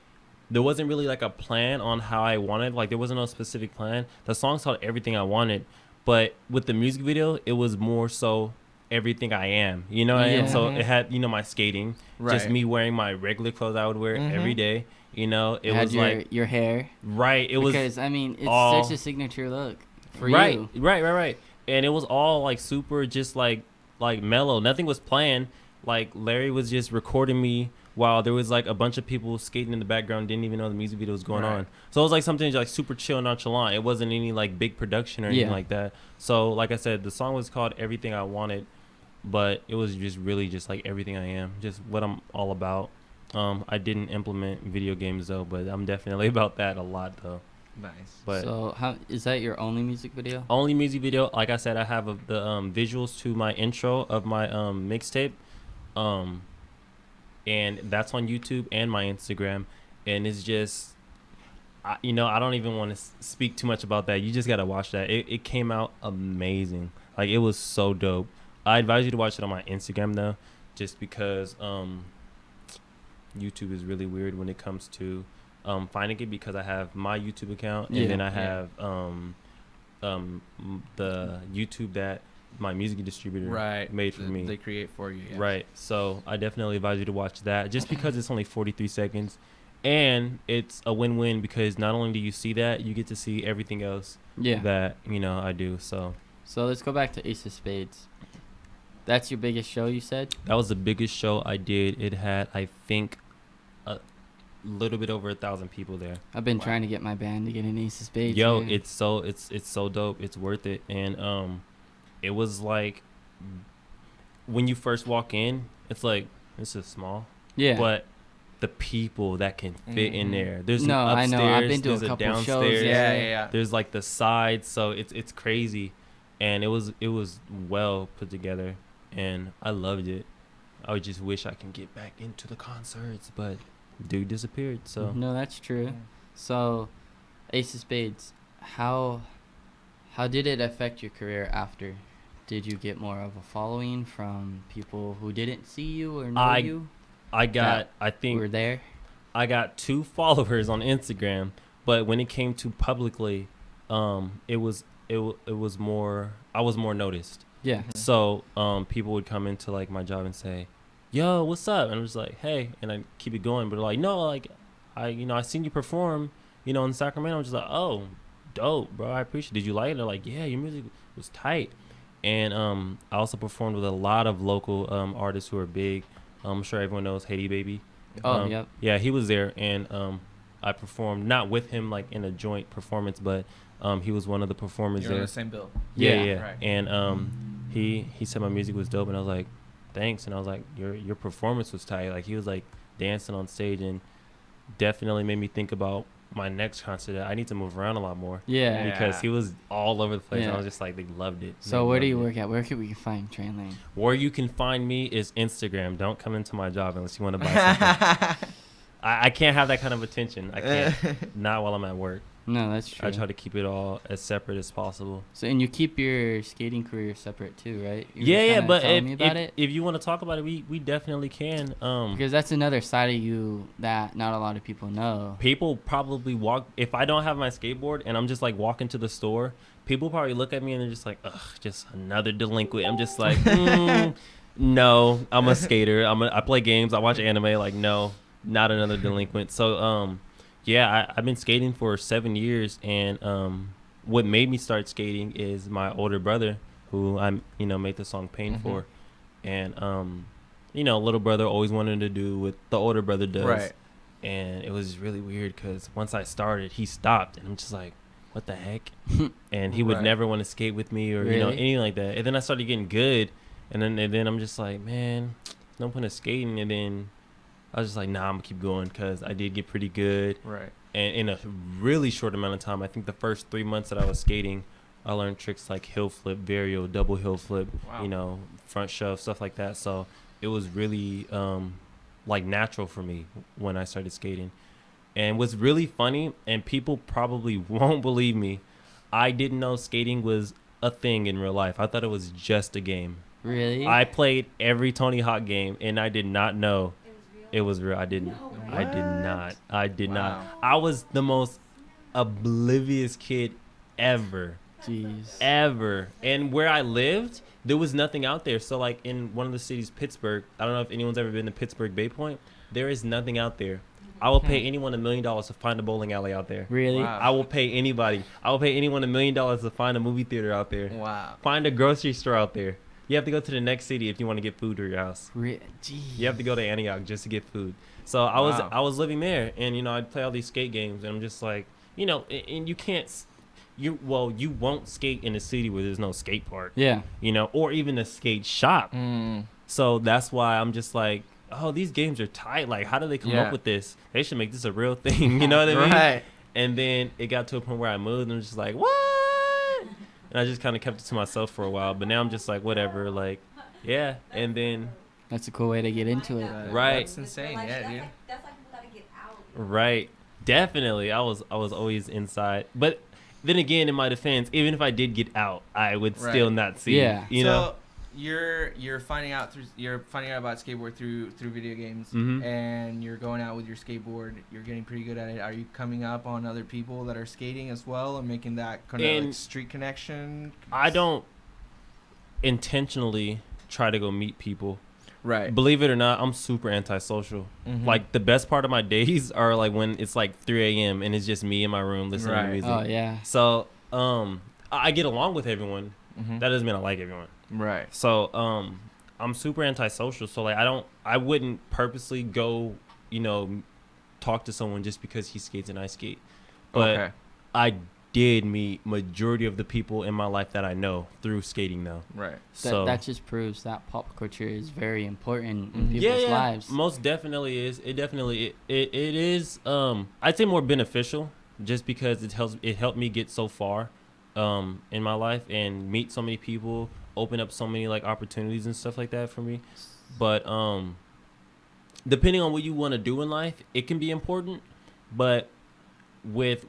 Speaker 2: there wasn't really like a plan on how I wanted. Like there wasn't no specific plan. The song's called Everything I Wanted, but with the music video, it was more so everything I am. I am. So it had my skating, just me wearing my regular clothes I would wear every day. It was like
Speaker 1: your hair.
Speaker 2: Right. It was
Speaker 1: because I mean it's such a signature look for you.
Speaker 2: Right. And it was all like super just like mellow. Nothing was planned. Like Larry was just recording me while there was like a bunch of people skating in the background, didn't even know the music video was going on. So it was like something like super chill, nonchalant. It wasn't any like big production or anything like that. So like I said, the song was called Everything I Wanted, but it was just really just like everything I am, just what I'm all about. I didn't implement video games though, but I'm definitely about that a lot though.
Speaker 5: Nice.
Speaker 2: But
Speaker 1: so how is that your only music video?
Speaker 2: Only music video. Like I said, I have the visuals to my intro of my mixtape, and that's on YouTube and my Instagram. And it's just, I don't even want to speak too much about that. You just gotta watch that. It came out amazing. Like, it was so dope. I advise you to watch it on my Instagram though, just because YouTube is really weird when it comes to finding it, because I have my YouTube account and then I have the YouTube that my music distributor made for me.
Speaker 5: They create for you.
Speaker 2: Right. So I definitely advise you to watch that, just because it's only 43 seconds, and it's a win-win, because not only do you see that, you get to see everything else that I do. So
Speaker 1: let's go back to Ace of Spades. That's your biggest show, you said?
Speaker 2: That was the biggest show I did. It had, I think, a little bit over 1,000 people there.
Speaker 1: I've been trying to get my band to get an Ace of Spades.
Speaker 2: Yo,
Speaker 1: man.
Speaker 2: it's so dope. It's worth it. And it was like, when you first walk in, it's like, this is small. Yeah. But the people that can fit in there. There's an upstairs,
Speaker 1: I know. I've been to a couple
Speaker 2: downstairs,
Speaker 1: shows. Yeah.
Speaker 2: There's like the sides, so it's crazy. And it was well put together, and I loved it. I would just wish I can get back into the concerts, but dude disappeared. So
Speaker 1: no, that's true. Yeah. So, Ace of Spades, how did it affect your career after? Did you get more of a following from people who didn't see you or know you? I think were there.
Speaker 2: I got 2 followers on Instagram, but when it came to publicly, it was more. I was more noticed. Yeah. So people would come into like my job and say, "Yo, what's up?" And I was like, "Hey," and I keep it going. But like, no, like I seen you perform, in Sacramento. I'm just like, "Oh, dope, bro. I appreciate it. Did you like it?" They're like, "Yeah, your music was tight." And I also performed with a lot of local artists who are big. I'm sure everyone knows Haiti Baby.
Speaker 1: Oh, yep.
Speaker 2: Yeah, he was there, and I performed not with him like in a joint performance, but he was one of the performers there.
Speaker 5: On the same bill.
Speaker 2: Yeah. Right. And he said my music was dope, and I was like, thanks. And I was like, your performance was tight. Like, he was like dancing on stage, and definitely made me think about my next concert. I need to move around a lot more. Yeah. Because he was all over the place. And I was just like, they loved it.
Speaker 1: So where do you work at? Where can we find TraneLane?
Speaker 2: Where you can find me is Instagram. Don't come into my job unless you want to buy something. I can't have that kind of attention. I can't. Not while I'm at work.
Speaker 1: No, that's true.
Speaker 2: I try to keep it all as separate as possible.
Speaker 1: So, and you keep your skating career separate too, right?
Speaker 2: But if you want to talk about it, we definitely can.
Speaker 1: Because that's another side of you that not a lot of people know.
Speaker 2: People probably if I don't have my skateboard and I'm just like walking to the store, people probably look at me and they're just like, ugh, just another delinquent. I'm just like, no, I'm a skater. I play games. I watch anime. Like, no, not another delinquent. So, I've been skating for 7 years, and what made me start skating is my older brother, who I made the song Pain for, and little brother always wanted to do what the older brother does, right? And it was really weird because once I started, he stopped, and I'm just like, what the heck? And he would never want to skate with me or anything like that. And then I started getting good, and then I'm just like, man, no point of skating, and then I was just like, nah, I'm going to keep going because I did get pretty good. Right. And in a really short amount of time, I think the first 3 months that I was skating, I learned tricks like hill flip, vario, double hill flip, front shove, stuff like that. So it was really like natural for me when I started skating. And what's really funny, and people probably won't believe me, I didn't know skating was a thing in real life. I thought it was just a game.
Speaker 1: Really?
Speaker 2: I played every Tony Hawk game, and I did not know it was real. I didn't. No, I did not. I was the most oblivious kid ever.
Speaker 1: Jeez.
Speaker 2: Ever. And where I lived, there was nothing out there. So, like, in one of the cities, Pittsburgh, I don't know if anyone's ever been to Pittsburgh Bay Point. There is nothing out there. I will pay anyone $1 million to find a bowling alley out there.
Speaker 1: Really?
Speaker 2: Wow. I will pay anybody. I will pay anyone $1 million to find a movie theater out there.
Speaker 5: Wow.
Speaker 2: Find a grocery store out there. You have to go to the next city if you want to get food to your house. You have to go to Antioch just to get food. So I was living there, and you know, I'd play all these skate games, and I'm just like, you know, and you can't, you won't skate in a city where there's no skate park.
Speaker 1: Yeah.
Speaker 2: You know, or even a skate shop. So that's why I'm just like, oh, these games are tight. Like, how do they come up with this? They should make this a real thing. You know what I mean?
Speaker 5: Right.
Speaker 2: And then it got to a point where I moved, and I'm just like, what? And I just kind of kept it to myself for a while. But now I'm just like, whatever. Like, yeah. And then.
Speaker 1: That's a cool way to get into it.
Speaker 2: Right.
Speaker 5: That's insane.
Speaker 3: Like,
Speaker 5: Yeah, dude.
Speaker 3: That's like people gotta get out.
Speaker 2: Right. Definitely. I was always inside. But then again, in my defense, even if I did get out, I would still not see.
Speaker 1: Yeah.
Speaker 2: You know.
Speaker 5: You're finding out about skateboard through video games, and you're going out with your skateboard. You're getting pretty good at it. Are you coming up on other people that are skating as well and making that kind of like street connection?
Speaker 2: I don't intentionally try to go meet people.
Speaker 5: Right.
Speaker 2: Believe it or not, I'm super antisocial. Like, the best part of my days are like when it's like 3 a.m. and it's just me in my room listening to music.
Speaker 1: Oh yeah.
Speaker 2: So I get along with everyone. That doesn't mean I like everyone.
Speaker 5: Right.
Speaker 2: So I'm super antisocial. So like I wouldn't purposely go, you know, talk to someone just because he skates and I skate. But I did meet majority of the people in my life that I know through skating though.
Speaker 5: Right.
Speaker 2: So
Speaker 1: that just proves that pop culture is very important in people's lives.
Speaker 2: Most definitely is. It definitely it is I'd say more beneficial just because it helped me get so far in my life and meet so many people, open up so many like opportunities and stuff like that for me. But depending on what you want to do in life, it can be important. But with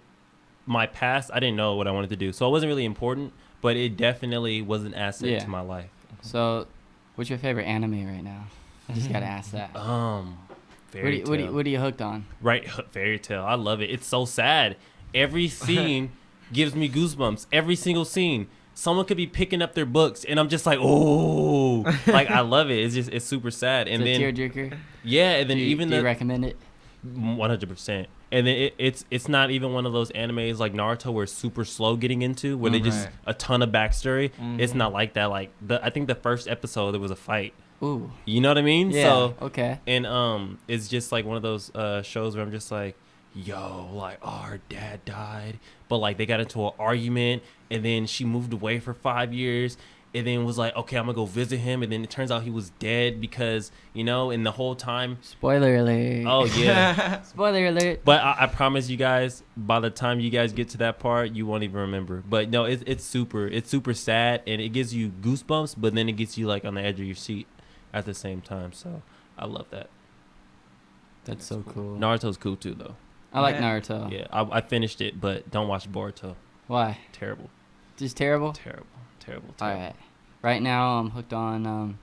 Speaker 2: my past, I didn't know what I wanted to do, so it wasn't really important. But it definitely was an asset to my life.
Speaker 1: So, what's your favorite anime right now? I just gotta ask that.
Speaker 2: Fairy Tail.
Speaker 1: What are you hooked on?
Speaker 2: Right, Fairy Tail. I love it. It's so sad. Every scene gives me goosebumps. Every single scene. Someone could be picking up their books, and I'm just like, oh, like I love it. It's super sad. And
Speaker 1: it's
Speaker 2: then
Speaker 1: a tearjerker.
Speaker 2: Yeah, and then
Speaker 1: do you recommend it?
Speaker 2: 100%. And then it's not even one of those animes like Naruto where it's super slow getting into, where they just a ton of backstory. It's not like that. Like I think the first episode there was a fight.
Speaker 1: Ooh.
Speaker 2: You know what I mean?
Speaker 1: Yeah.
Speaker 2: So,
Speaker 1: okay.
Speaker 2: And it's just like one of those shows where I'm just like, yo, like, oh, her dad died, but like they got into an argument, and then she moved away for 5 years, and then was like, okay, I'm gonna go visit him, and then it turns out he was dead because, you know, and the whole time.
Speaker 1: Spoiler alert.
Speaker 2: Oh yeah.
Speaker 1: Spoiler alert.
Speaker 2: But I promise you guys, by the time you guys get to that part, you won't even remember. But no, it's super sad, and it gives you goosebumps, but then it gets you like on the edge of your seat at the same time. So I love that.
Speaker 1: That's so cool.
Speaker 2: Naruto's cool too, though.
Speaker 1: I like Naruto.
Speaker 2: Yeah, I finished it, but don't watch Boruto.
Speaker 1: Why?
Speaker 2: Terrible.
Speaker 1: Just terrible?
Speaker 2: Terrible.
Speaker 1: All right. Right now, I'm hooked on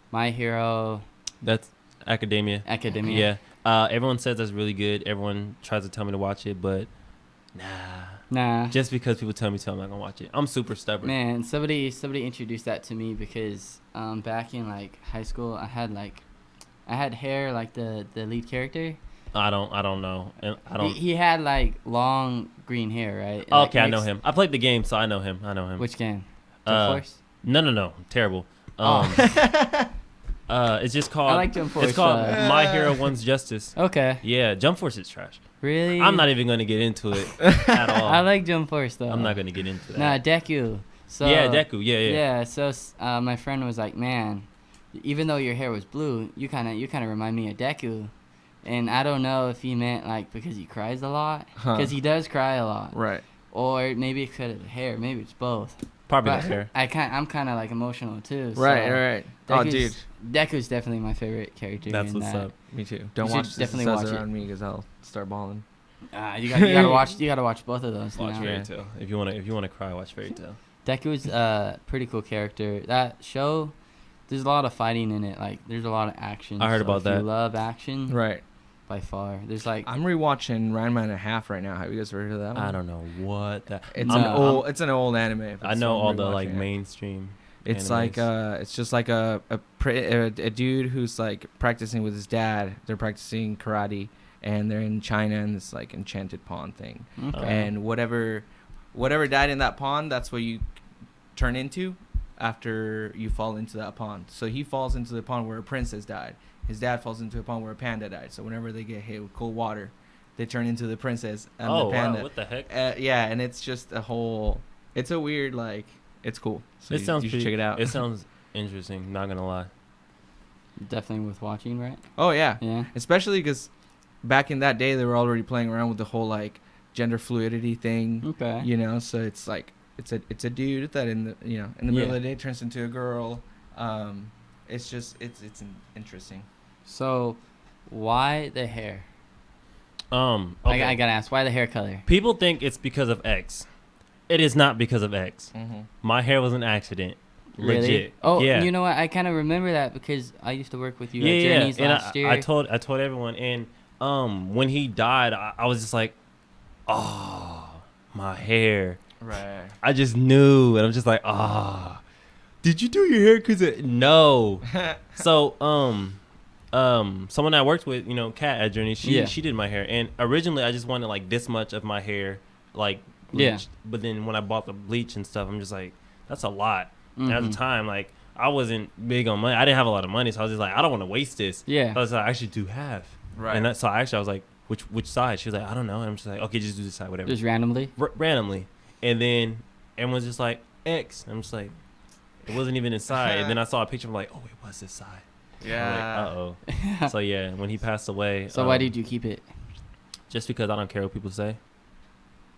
Speaker 1: My Hero.
Speaker 2: That's Academia.
Speaker 1: Yeah.
Speaker 2: Everyone says that's really good. Everyone tries to tell me to watch it, but nah. Just because people tell me to, I'm not gonna watch it. I'm super stubborn.
Speaker 1: Man, somebody introduced that to me because back in like high school, I had hair like the lead character.
Speaker 2: I don't know. And I don't.
Speaker 1: He had like long green hair, right?
Speaker 2: Oh, okay, I know him. I played the game, so I know him.
Speaker 1: Which game? Jump Force?
Speaker 2: No. Terrible. It's just called.
Speaker 1: I like Jump Force.
Speaker 2: It's called My Hero One's Justice.
Speaker 1: Okay.
Speaker 2: Yeah, Jump Force is trash.
Speaker 1: Really?
Speaker 2: I'm not even going to get into it at all.
Speaker 1: I like Jump Force though.
Speaker 2: I'm not going to get into that.
Speaker 1: Nah, Deku. So
Speaker 2: yeah, Deku. Yeah.
Speaker 1: Yeah. So my friend was like, man, even though your hair was blue, you kind of remind me of Deku. And I don't know if he meant like because he cries a lot, because he does cry a lot,
Speaker 5: right?
Speaker 1: Or maybe it's because of the hair. Maybe it's both.
Speaker 2: Probably the hair.
Speaker 1: I'm kind of like emotional too. So
Speaker 5: Right. Oh, dude,
Speaker 1: Deku's definitely my favorite character.
Speaker 2: That's what's up.
Speaker 5: Me too. Don't watch
Speaker 1: definitely
Speaker 5: this
Speaker 1: watch it
Speaker 5: around me because I'll start bawling.
Speaker 1: You gotta watch. You gotta watch both of those.
Speaker 2: Watch
Speaker 1: now.
Speaker 2: Fairy Tail if you want to cry. Watch Fairy Tail.
Speaker 1: Deku's a pretty cool character. That show, there's a lot of fighting in it. Like there's a lot of action.
Speaker 2: I heard about that.
Speaker 1: If you love action,
Speaker 5: Right.
Speaker 1: By far, there's like
Speaker 5: I'm rewatching Ranma and a Half right now. Have you guys heard of that one?
Speaker 2: I don't know what that.
Speaker 5: It's an old anime.
Speaker 2: I know all the like mainstream.
Speaker 5: It's
Speaker 2: animes.
Speaker 5: like it's just like a dude who's like practicing with his dad. They're practicing karate, and they're in China in this like enchanted pond thing.
Speaker 1: Okay.
Speaker 5: And whatever died in that pond, that's what you turn into. after you fall into that pond. So he falls into the pond where a princess died. His dad falls into a pond where a panda died. So whenever they get hit with cold water, they turn into the princess and the panda.
Speaker 2: Wow, what the heck?
Speaker 5: Yeah, and it's just a whole. It's a weird it's cool. So
Speaker 2: It sounds
Speaker 5: you should check it out.
Speaker 2: It sounds interesting. Not gonna lie.
Speaker 1: Definitely worth watching, right?
Speaker 5: Oh yeah,
Speaker 1: Yeah.
Speaker 5: especially because back in that day they were already playing around with the whole gender fluidity thing.
Speaker 1: Okay.
Speaker 5: So it's it's a dude that in the middle of the day turns into a girl. It's interesting.
Speaker 1: So, why the hair?
Speaker 2: Okay.
Speaker 1: I gotta ask, why the hair color?
Speaker 2: People think it's because of X. It is not because of X.
Speaker 5: Mm-hmm.
Speaker 2: My hair was an accident.
Speaker 1: Really?
Speaker 2: Legit.
Speaker 1: Oh,
Speaker 2: yeah.
Speaker 1: you know what? I kind of remember that because I used to work with you
Speaker 2: Yeah,
Speaker 1: at
Speaker 2: yeah.
Speaker 1: Jenny's
Speaker 2: And
Speaker 1: last year.
Speaker 2: I told everyone, and when he died, I was just like, oh, my hair.
Speaker 5: Right.
Speaker 2: I just knew, and I'm just like, did you do your hair? Cause no. So someone I worked with, Kat at Journey, she did my hair, and originally I just wanted this much of my hair, bleached.
Speaker 1: Yeah.
Speaker 2: But then when I bought the bleach and stuff, I'm just like, that's a lot.
Speaker 1: Mm-hmm.
Speaker 2: And at the time, I wasn't big on money. I didn't have a lot of money, so I was just like, I don't want to waste this.
Speaker 1: Yeah.
Speaker 2: So I was like, I should do half.
Speaker 5: Right.
Speaker 2: And so I was like, which side? She was like, I don't know. And I'm just like, okay, just do this side, whatever.
Speaker 1: Just randomly?
Speaker 2: Randomly. And then everyone's just like, X. And I'm just like, it wasn't even inside. And then I saw a picture. I'm like, oh, it was this side.
Speaker 5: Yeah.
Speaker 2: I'm like, uh-oh. So, yeah, when he passed away.
Speaker 1: So why did you keep it?
Speaker 2: Just because I don't care what people say.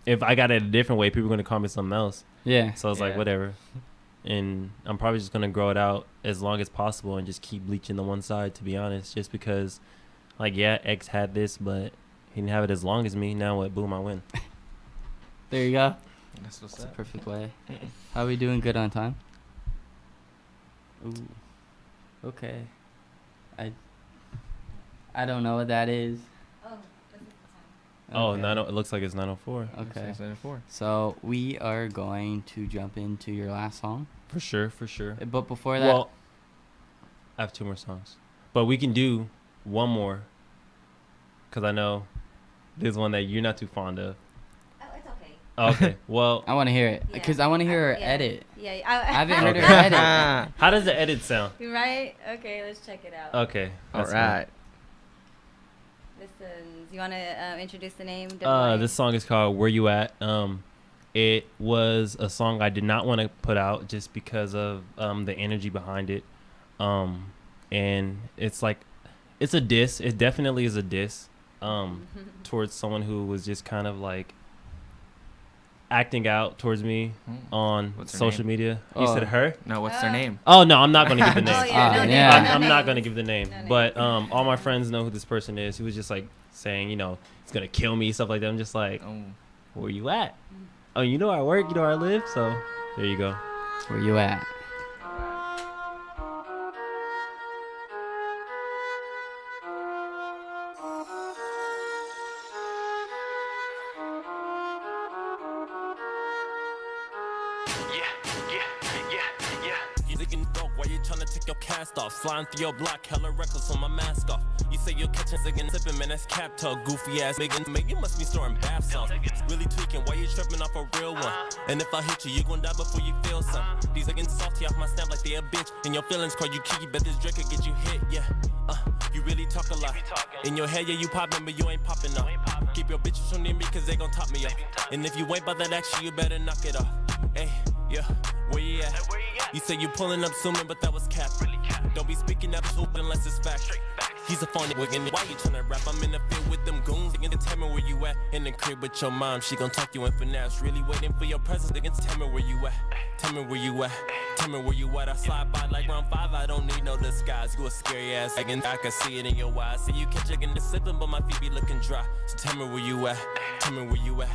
Speaker 2: If I got it a different way, people are going to call me something else.
Speaker 1: Yeah.
Speaker 2: So I was like, whatever. And I'm probably just going to grow it out as long as possible and just keep bleaching the one side, to be honest. Just because, X had this, but he didn't have it as long as me. Now what? Boom, I win.
Speaker 1: There you go.
Speaker 5: That's what's
Speaker 1: That's a
Speaker 5: up.
Speaker 1: perfect way. How we doing? Good on time? Ooh. Okay. I don't know what that is.
Speaker 3: Oh, this is the time.
Speaker 2: Oh,
Speaker 1: Okay.
Speaker 2: it looks like it's 9:04.
Speaker 1: Okay.
Speaker 5: 94.
Speaker 1: So we are going to jump into your last song.
Speaker 2: For sure.
Speaker 1: But before that,
Speaker 2: Well, I have 2 more songs. But we can do one more. Because I know there's one that you're not too fond of.
Speaker 3: Oh, it's okay.
Speaker 2: Oh, okay. Well,
Speaker 1: I want to hear it
Speaker 3: Yeah.
Speaker 1: because I want to hear her
Speaker 3: Yeah.
Speaker 1: edit.
Speaker 3: Yeah.
Speaker 1: I haven't heard
Speaker 2: Okay.
Speaker 1: her edit.
Speaker 2: how does the edit sound?
Speaker 3: Right? Okay, let's check it out.
Speaker 2: Okay.
Speaker 5: All
Speaker 2: that's
Speaker 5: right.
Speaker 3: Listen, you want to introduce the name?
Speaker 2: fine. This song is called Where You At. It was a song I did not want to put out just because of the energy behind it. And it's it's a diss. It definitely is a diss towards someone who was just kind of acting out towards me on
Speaker 5: What's her
Speaker 2: social
Speaker 5: name?
Speaker 2: media. You
Speaker 1: Oh.
Speaker 2: said her?
Speaker 5: No, what's their name?
Speaker 2: Oh, no, I'm not going to give the name.
Speaker 3: Oh, yeah, no
Speaker 1: Ah,
Speaker 3: name,
Speaker 1: yeah.
Speaker 3: no
Speaker 2: I'm not
Speaker 3: name.
Speaker 2: going to give the name.
Speaker 3: No name.
Speaker 2: But all my friends know who this person is. He was just saying, he's going to kill me, stuff like that. I'm just like,
Speaker 5: Oh.
Speaker 2: where you at? Oh, you know where I work, you know where I live. So there you go.
Speaker 1: Where you at?
Speaker 4: You looking broke while you tryna take your cast off. Sliding through your block, hella reckless on my mask off. You say you're catching ziggin' sippin', man, that's cap talk. Goofy ass nigga, man, you must be storing bath salts. Really tweaking while you tripping off a real one. And if I hit you, you gon' die before you feel some. These niggas salty off my snap like they a bitch. And your feelings call you kiki, bet this drink could get you hit, yeah. You really talk a lot. In your head, yeah, you poppin', but you ain't poppin' off. Keep your bitches from near me, cause they gon' top me off. And if you ain't by that action, you better knock it off. Hey, yeah, where you at? You say you pulling up soon, but that was cap. Don't be speaking up swoop unless it's fact. He's a phony wiggin'. Why you tryna rap? I'm in the field with them goons. Nigga, tell me where you at. In the crib with your mom, she gon' talk you in finesse. Really waiting for your presence. Nigga, tell me where you at. Tell me where you at. Tell me where you at. I slide by like round 5. I don't need no disguise. You a scary ass. I can see it in your eyes. See you catch a in the sippin', but my feet be looking dry. So tell me where you at. Tell me where you at.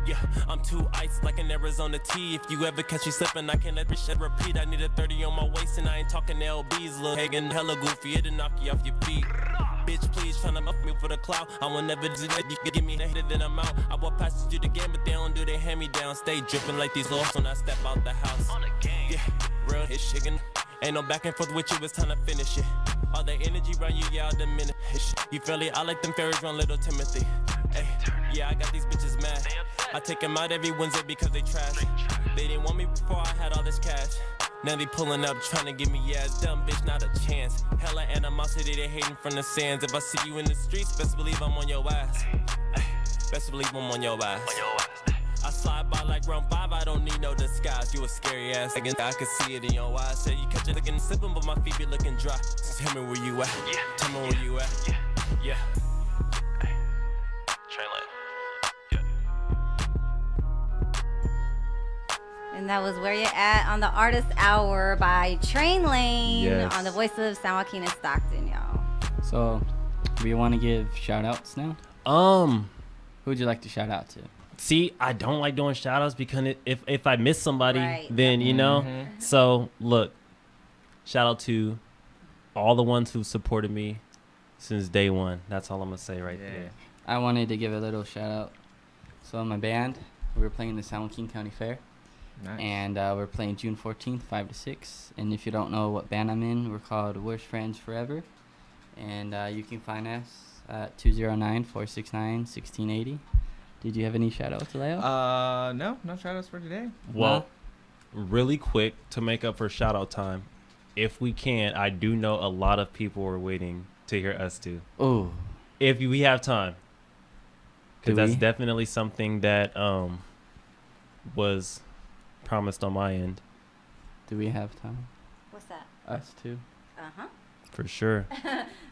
Speaker 4: Yeah, I'm too iced like an Arizona tea. If you ever catch me slipping, I can't let this shit repeat. I need a 30 on my waist and I ain't talking LBs. Lil' Hagen, hella goofy, it'll knock you off your feet. Bitch, please tryna up me for the clout. I will never do that. You can give me the hit, then I'm out. I walk past you again, but they don't do they hand me down. Stay dripping like these lords when I step out the house. Yeah, real hit chicken. Ain't no back and forth with you, it's time to finish it. All that energy around you, yeah, I'll diminish. You feel it? I like them fairies around little Timothy. Hey, yeah, I got these bitches mad. I take them out every Wednesday because they trash. They didn't want me before I had all this cash. Now they pulling up, trying to give me ass. Dumb bitch, not a chance. Hella animosity, they hating from the sands. If I see you in the streets, best believe I'm on your ass. Best believe I'm on your ass. I slide by like round 5, I don't need no disguise. You a scary ass nigga, I can see it in your eyes. Say you catch it looking sipping, but my feet be looking dry. So tell me where you at. Yeah. Tell me where you at. Yeah. TraneLane.
Speaker 3: And that was Where You At on the Artist Hour by TraneLane
Speaker 2: Yes.
Speaker 3: on the voice of San Joaquin and Stockton, y'all.
Speaker 1: So, we want to give shout outs now? Who would you like to shout out to?
Speaker 2: See, I don't like doing shout outs because if I miss somebody,
Speaker 3: Right.
Speaker 2: then, you know. So, look, shout out to all the ones who supported me since day one. That's all I'm going to say right there.
Speaker 1: I wanted to give a little shout out. So, my band, we were playing the San Joaquin County Fair.
Speaker 5: Nice.
Speaker 1: And we're playing June 14th, 5 to 6. And if you don't know what band I'm in, we're called Worst Friends Forever. And you can find us at 209-469-1680. Did you have any shout-outs, Leo?
Speaker 5: No shout-outs for today.
Speaker 2: Well, really quick to make up for shout-out time, if we can, I do know a lot of people are waiting to hear us too.
Speaker 1: Oh.
Speaker 2: If we have time. Because that's
Speaker 1: we?
Speaker 2: definitely something that was promised on my end.
Speaker 1: Do we have time?
Speaker 3: What's that?
Speaker 1: Us too?
Speaker 3: Uh-huh.
Speaker 2: For sure.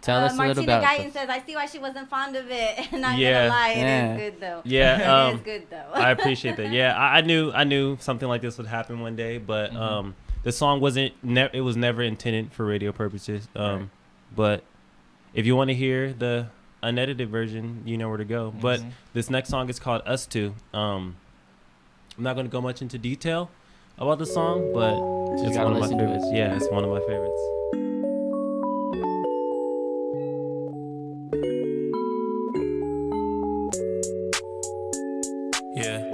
Speaker 1: Tell us a little
Speaker 3: Martina
Speaker 1: about
Speaker 3: Guyton
Speaker 1: it.
Speaker 3: says, I see why she wasn't fond of it. Not
Speaker 2: Yeah.
Speaker 3: gonna lie,
Speaker 1: Yeah.
Speaker 3: it is good though.
Speaker 2: Yeah,
Speaker 3: it is good though.
Speaker 2: I appreciate that. Yeah, I knew something like this would happen one day, but the song wasn't. It was never intended for radio purposes.
Speaker 5: Right.
Speaker 2: But if you want to hear the unedited version, you know where to go. But this next song is called "Us Two." I'm not going to go much into detail about the song, but it's
Speaker 1: gotta
Speaker 2: one of my
Speaker 1: listen to it.
Speaker 2: favorites. Yeah, it's one of my favorites.
Speaker 4: Yeah.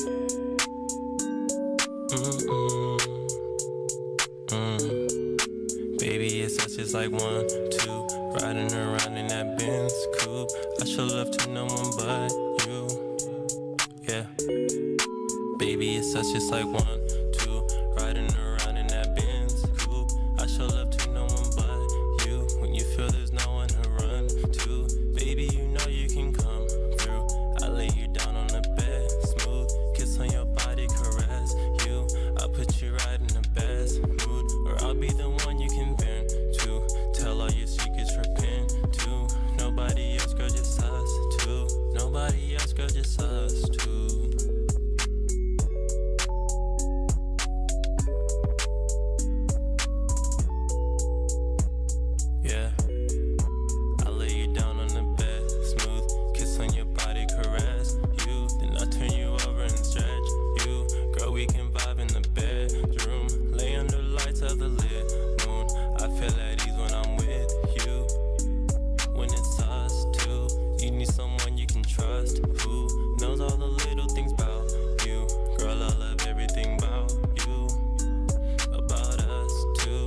Speaker 4: Baby, it's us just like 1, 2, riding around in that Benz coupe. I show love to no one but you. Yeah. Baby, it's us just like 1, 2, riding around in that Benz coupe. I show love to no one but you. When you feel there's no one to run to, baby, you know you can come through. I lay you down on the bed, smooth kiss on your body, caress you. I'll put you right in the best mood, or I'll be the one you can vent to. Tell all your secrets, repent to. Nobody else, girl, just us two. Nobody else, girl, just us two. Yeah. I lay you down on the bed, smooth kiss on your body, caress you. Then I turn you over and stretch you. Girl, we can vibe in the bedroom, lay under lights of the lit moon. I feel at ease when I'm with you. When it's us two, you need someone you can trust, who knows all the little things about you. Girl, I love everything about you, about us two,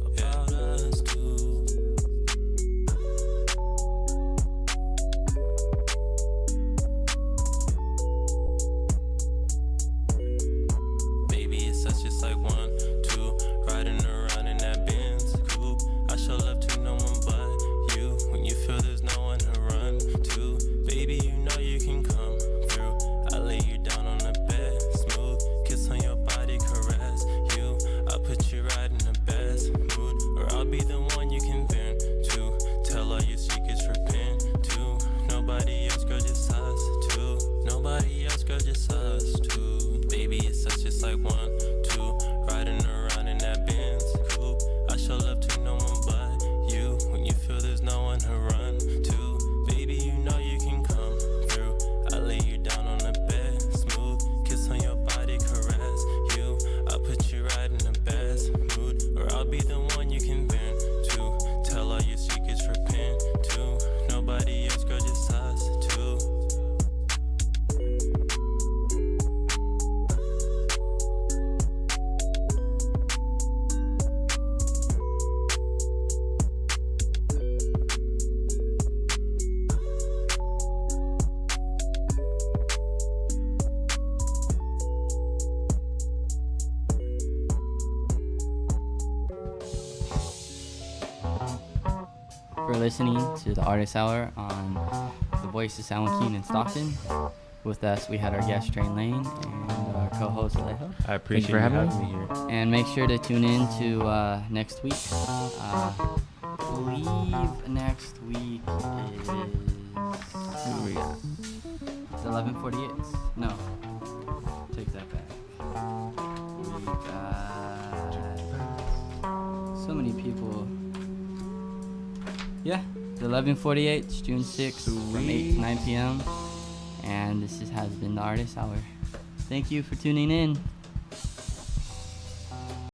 Speaker 4: about us two. Baby, it's us just like 1, 2, riding around in that Benz coupe. I show love to no one but you. When you feel there's no one to run to, baby, you know you can come through. I lay you down on the bed, smooth kiss on your body, caress you. I'll put you right in the best mood, or I'll be the one you can vent to. Tell all your secrets, repent to. Nobody else, girl, just us two. Nobody else, girl, just us two. Baby, it's us just like 1, 2, riding around in that Benz coupe. I show love to no one but you. When you feel there's no one to run to, baby, you know you can come through. I lay you down on the bed, smooth kiss on your body, caress you. I'll put you right in the best mood, or I'll be the one you can vent to. Tell all your secrets, repent to. Nobody else, girl, just us two.
Speaker 1: listening to the Artist Hour on the voice of Joaquin in Stockton. With us, we had our guest TraneLane and our co-host Alejo.
Speaker 2: I appreciate
Speaker 7: for
Speaker 2: you
Speaker 7: having
Speaker 2: having me here.
Speaker 1: And make sure to tune in to next week. I believe next week is...
Speaker 7: Who we got?
Speaker 1: It's 11:48. No, take that back. We got so many people. Yeah, it's 11:48. It's June 6th from 8 to 9 p.m. And this has been the Artist Hour. Thank you for tuning in.